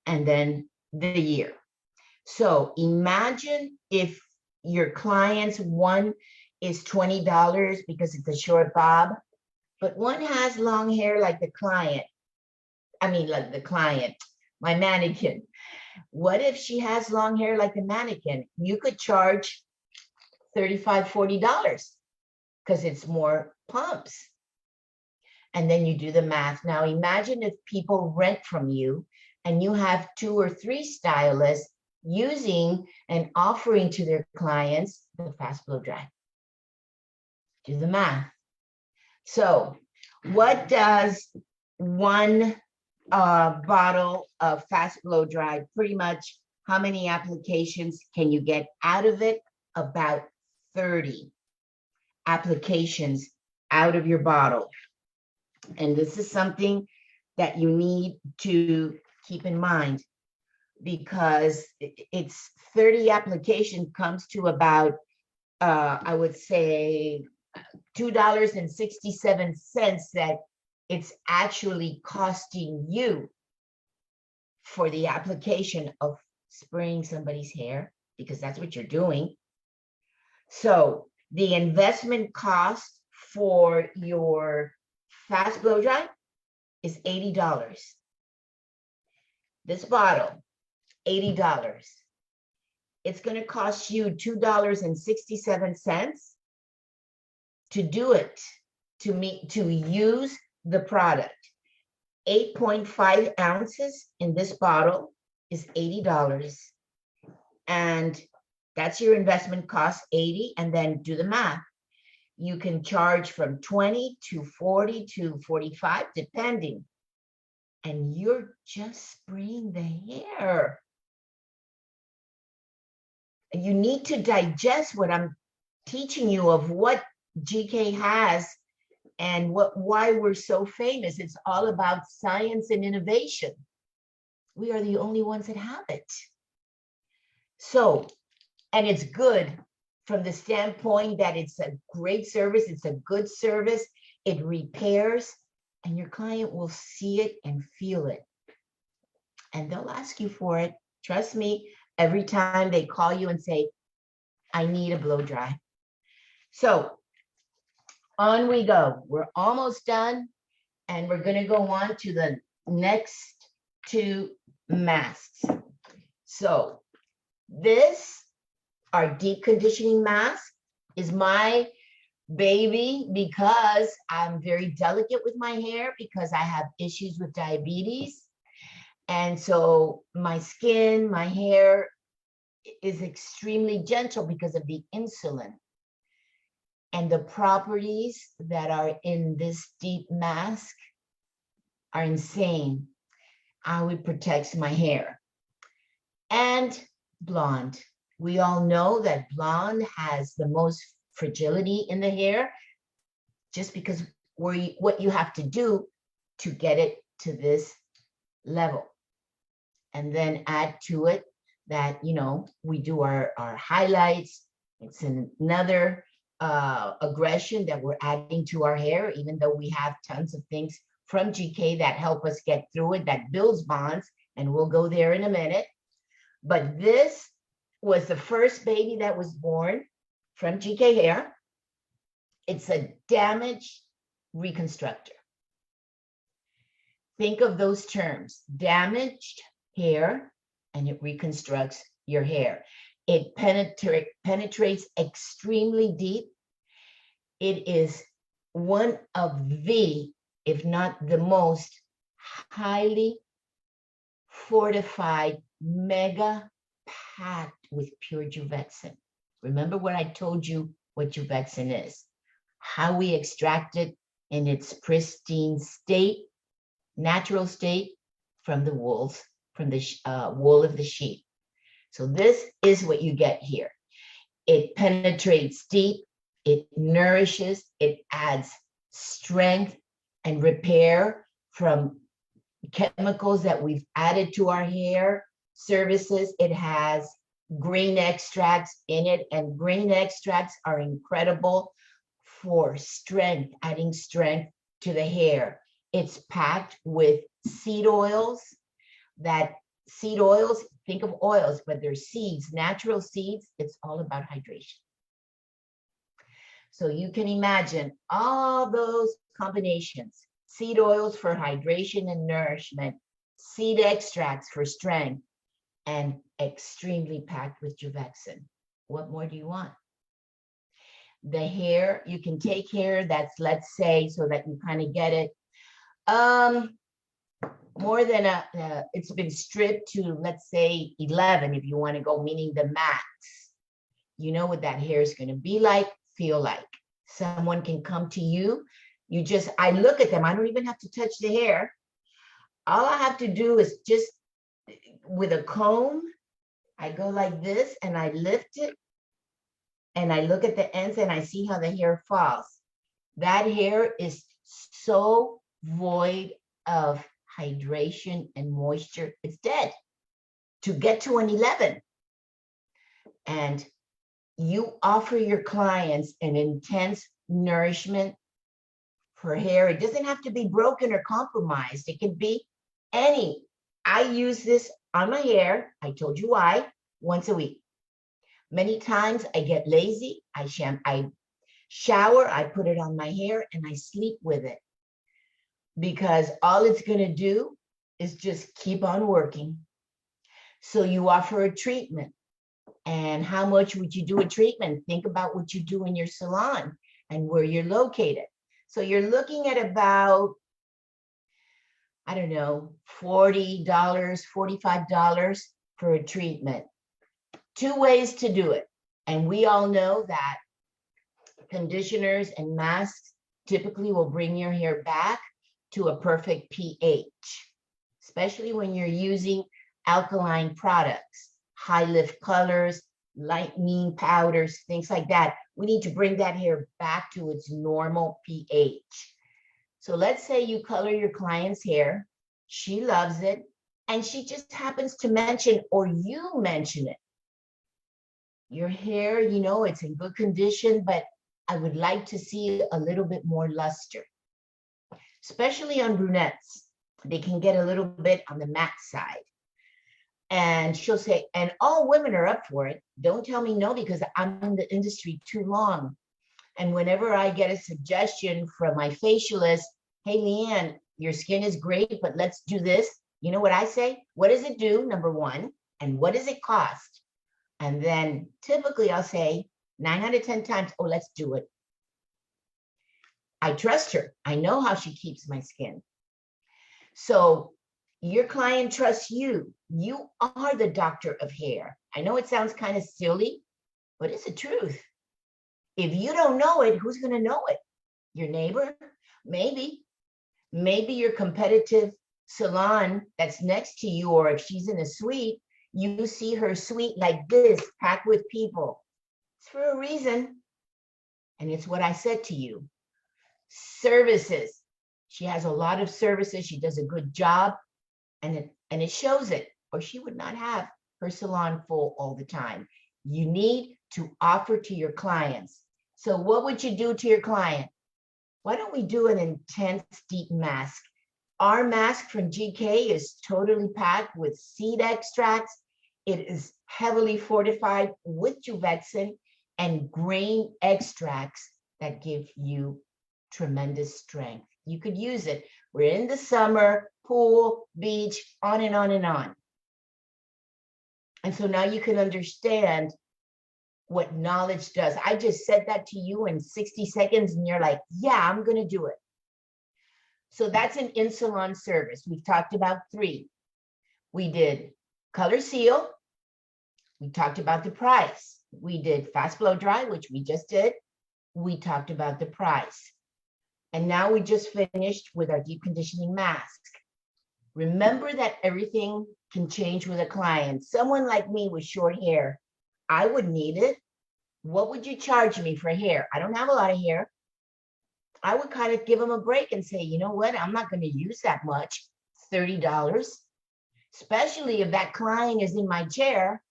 And then the year. So imagine if your clients, one is $20 because it's a short bob, but one has long hair like the client. Like the client, my mannequin. What if she has long hair like the mannequin? You could charge $35, $40 because it's more pumps. And then you do the math. Now imagine if people rent from you and you have 2 or 3 stylists using and offering to their clients the fast blow dry. Do the math. So what does one bottle of fast blow dry, pretty much how many applications can you get out of it? About 30 applications out of your bottle. And this is something that you need to keep in mind because it's 30 application comes to about, I would say, $2.67 that it's actually costing you for the application of spraying somebody's hair, because that's what you're doing. So the investment cost for your fast blow dry is $80. This bottle, $80. It's going to cost you $2.67 to do it, to use the product. 8.5 ounces in this bottle is $80. And that's your investment cost, 80, and then do the math. You can charge from 20 to 40 to 45, depending. And you're just spraying the hair. You need to digest what I'm teaching you of what GK has and why we're so famous. It's all about science and innovation. We are the only ones that have it. So, and it's good from the standpoint that it's a great service, it's a good service, it repairs, and your client will see it and feel it. And they'll ask you for it. Trust me, every time they call you and say, I need a blow dry. So on we go. We're almost done, and we're going to go on to the next 2 masks. So this, our deep conditioning mask, is my baby because I'm very delicate with my hair because I have issues with diabetes. And so my skin, my hair is extremely gentle because of the insulin. And the properties that are in this deep mask are insane. How it protects my hair. And blonde. We all know that blonde has the most fragility in the hair, just because what you have to do to get it to this level. And then add to it that, we do our highlights. It's another aggression that we're adding to our hair, even though we have tons of things from GK that help us get through it, that builds bonds, and we'll go there in a minute. But this was the first baby that was born from GKhair. It's a damaged reconstructor. Think of those terms: damaged hair, and it reconstructs your hair. It penetrates extremely deep. It is one of the, if not the most, highly fortified, mega packed with pure Juvexin. Remember what I told you what Juvexin is, how we extract it in its pristine state, natural state, from the wool of the sheep. So this is what you get here. It penetrates deep, it nourishes, it adds strength and repair from chemicals that we've added to our hair, services. It has grain extracts in it, and grain extracts are incredible for strength, adding strength to the hair. It's packed with seed oils. Think of oils, but they're seeds, natural seeds. It's all about hydration. So you can imagine all those combinations: seed oils for hydration and nourishment, seed extracts for strength, and extremely packed with Juvexin. What more do you want? The hair, you can take hair that's, let's say, so that you kind of get it, more than it's been stripped to, let's say, 11, if you want to go, meaning the max. You know what that hair is going to be like, feel like. Someone can come to you. I look at them. I don't even have to touch the hair. All I have to do is just, with a comb, I go like this and I lift it and I look at the ends and I see how the hair falls. That hair is so void of hydration and moisture, it's dead to get to an 11. And you offer your clients an intense nourishment for hair. It doesn't have to be broken or compromised. It can be any. I use this on my hair. I told you why, once a week. Many times I get lazy. I shower, I put it on my hair, and I sleep with it, because all it's going to do is just keep on working. So you offer a treatment. And how much would you do a treatment? Think about what you do in your salon and where you're located. So you're looking at about, I don't know, $40, $45 for a treatment. 2 ways to do it. And we all know that conditioners and masks typically will bring your hair back to a perfect pH, especially when you're using alkaline products, high lift colors, lightening powders, things like that. We need to bring that hair back to its normal pH. So let's say you color your client's hair, she loves it, and she just happens to mention, or you mention it. Your hair, it's in good condition, but I would like to see a little bit more luster, especially on brunettes. They can get a little bit on the matte side. And she'll say, and all women are up for it. Don't tell me no, because I'm in the industry too long. And whenever I get a suggestion from my facialist, hey, Leanne, your skin is great, but let's do this. You know what I say? What does it do, number one? And what does it cost? And then typically I'll say 9 out of 10 times, oh, let's do it. I trust her. I know how she keeps my skin. So your client trusts you. You are the doctor of hair. I know it sounds kind of silly, but it's the truth. If you don't know it, who's going to know it? Your neighbor? Maybe. Maybe your competitive salon that's next to you, or if she's in a suite, you see her suite like this, packed with people. It's for a reason. And it's what I said to you. Services. She has a lot of services. She does a good job, and it shows it, or she would not have her salon full all the time. You need to offer to your clients. So what would you do to your client? Why don't we do an intense deep mask? Our mask from GK is totally packed with seed extracts. It is heavily fortified with Juvexin and grain extracts that give you tremendous strength. You could use it. We're in the summer, pool, beach, on and on and on. And so now you can understand what knowledge does. I just said that to you in 60 seconds and you're like, yeah, I'm going to do it. So that's an in-salon service. We've talked about 3. We did color seal. We talked about the price. We did fast blow dry, which we just did. We talked about the price. And now we just finished with our deep conditioning mask. Remember that everything can change with a client. Someone like me with short hair, I would need it. What would you charge me for hair? I don't have a lot of hair. I would kind of give them a break and say, you know what? I'm not going to use that much, $30, especially if that client is in my chair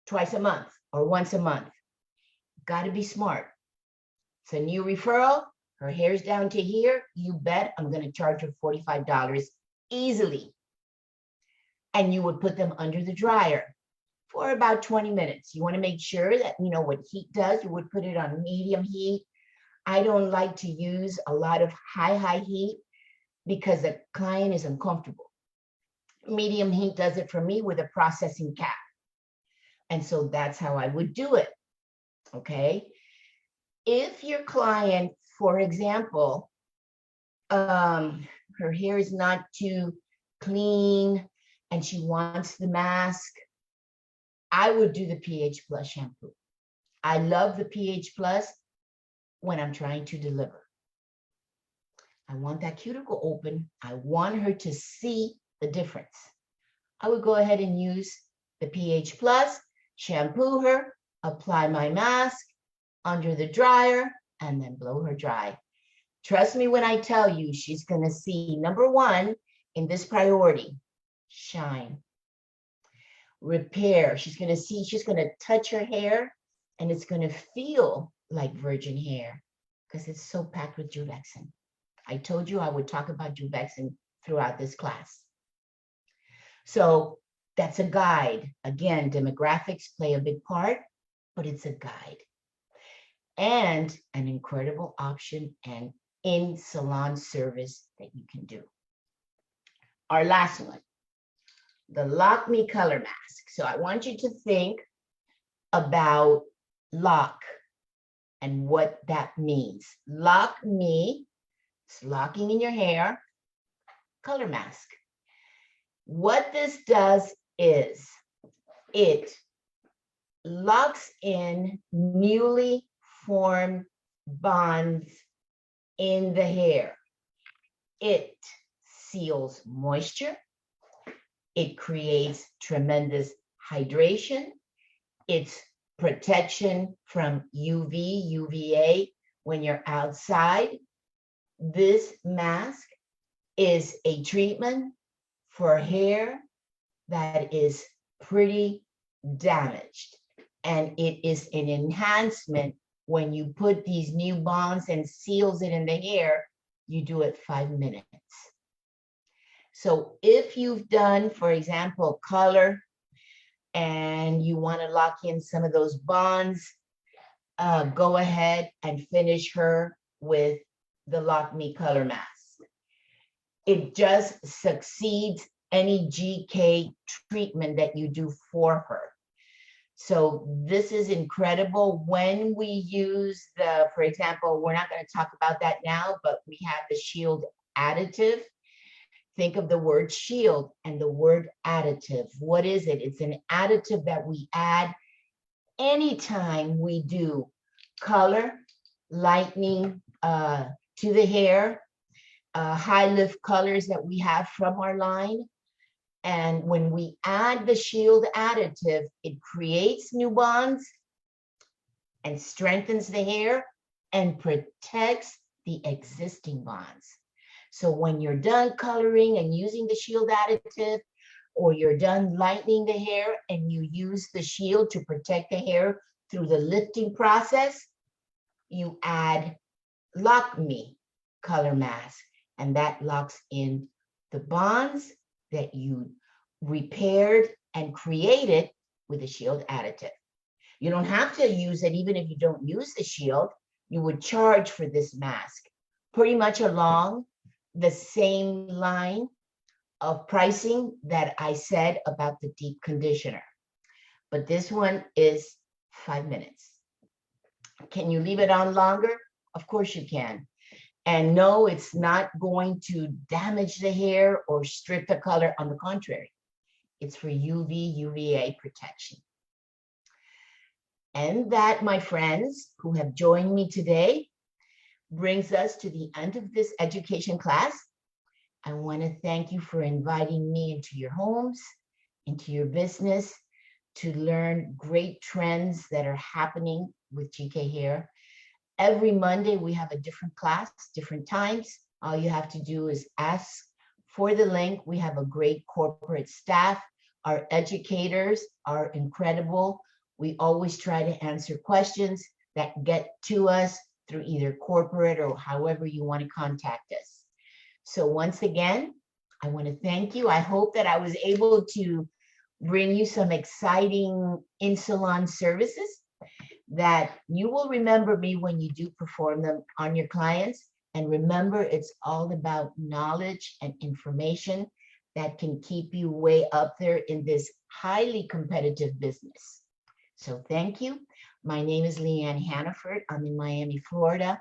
twice a month or once a month. Got to be smart. It's a new referral. Her hair's down to here. You bet I'm going to charge her $45 easily. And you would put them under the dryer for about 20 minutes. You want to make sure that you know what heat does. You would put it on medium heat. I don't like to use a lot of high heat because the client is uncomfortable. Medium heat does it for me with a processing cap. And so that's how I would do it, okay? If your client, for example, her hair is not too clean and she wants the mask, I would do the pH Plus shampoo. I love the pH Plus when I'm trying to deliver. I want that cuticle open. I want her to see the difference. I would go ahead and use the pH Plus, shampoo her, apply my mask under the dryer, and then blow her dry. Trust me when I tell you, she's going to see, number 1, in this priority, shine, repair. She's going to see, she's going to touch her hair, and it's going to feel like virgin hair because it's so packed with Juvexin. I told you I would talk about Juvexin throughout this class. So that's a guide. Again, demographics play a big part, but it's a guide. And an incredible option and in-salon service that you can do. Our last one, the Lock Me Color Mask. So I want you to think about lock and what that means. Lock me, it's locking in your hair, color mask. What this does is it locks in newly formed bonds in the hair. It seals moisture. It creates tremendous hydration. It's protection from UV, UVA when you're outside. This mask is a treatment for hair that is pretty damaged. And it is an enhancement when you put these new bonds and seals it in the hair, you do it 5 minutes. So if you've done, for example, color, and you want to lock in some of those bonds, go ahead and finish her with the Lock Me Color Mask. It just succeeds any GK treatment that you do for her. So this is incredible. When we use the, for example, we're not going to talk about that now, but we have the Shield additive. Think of the word shield and the word additive. What is it? It's an additive that we add anytime we do color, lightening to the hair, high lift colors that we have from our line. And when we add the Shield additive, it creates new bonds and strengthens the hair and protects the existing bonds. So when you're done coloring and using the shield additive, or you're done lightening the hair and you use the shield to protect the hair through the lifting process, you add Lock Me color mask, and that locks in the bonds that you repaired and created with the shield additive. You don't have to use it even if you don't use the shield. You would charge for this mask, pretty much along the same line of pricing that I said about the deep conditioner. But this one is 5 minutes. Can you leave it on longer? Of course you can. And no, it's not going to damage the hair or strip the color. On the contrary, it's for UV, UVA protection. And that, my friends who have joined me today, brings us to the end of this education class. I want to thank you for inviting me into your homes, into your business, to learn great trends that are happening with GKhair. Every Monday, we have a different class, different times. All you have to do is ask for the link. We have a great corporate staff. Our educators are incredible. We always try to answer questions that get to us through either corporate or however you want to contact us. So once again, I want to thank you. I hope that I was able to bring you some exciting in-salon services that you will remember me when you do perform them on your clients. And remember, it's all about knowledge and information that can keep you way up there in this highly competitive business. So thank you. My name is Leanne Hannaford. I'm in Miami, Florida.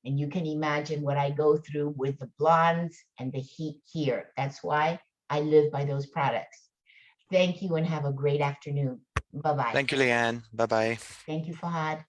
And you can imagine what I go through with the blondes and the heat here. That's why I live by those products. Thank you and have a great afternoon. Bye-bye. Thank you, Leanne. Bye-bye. Thank you, Fahad.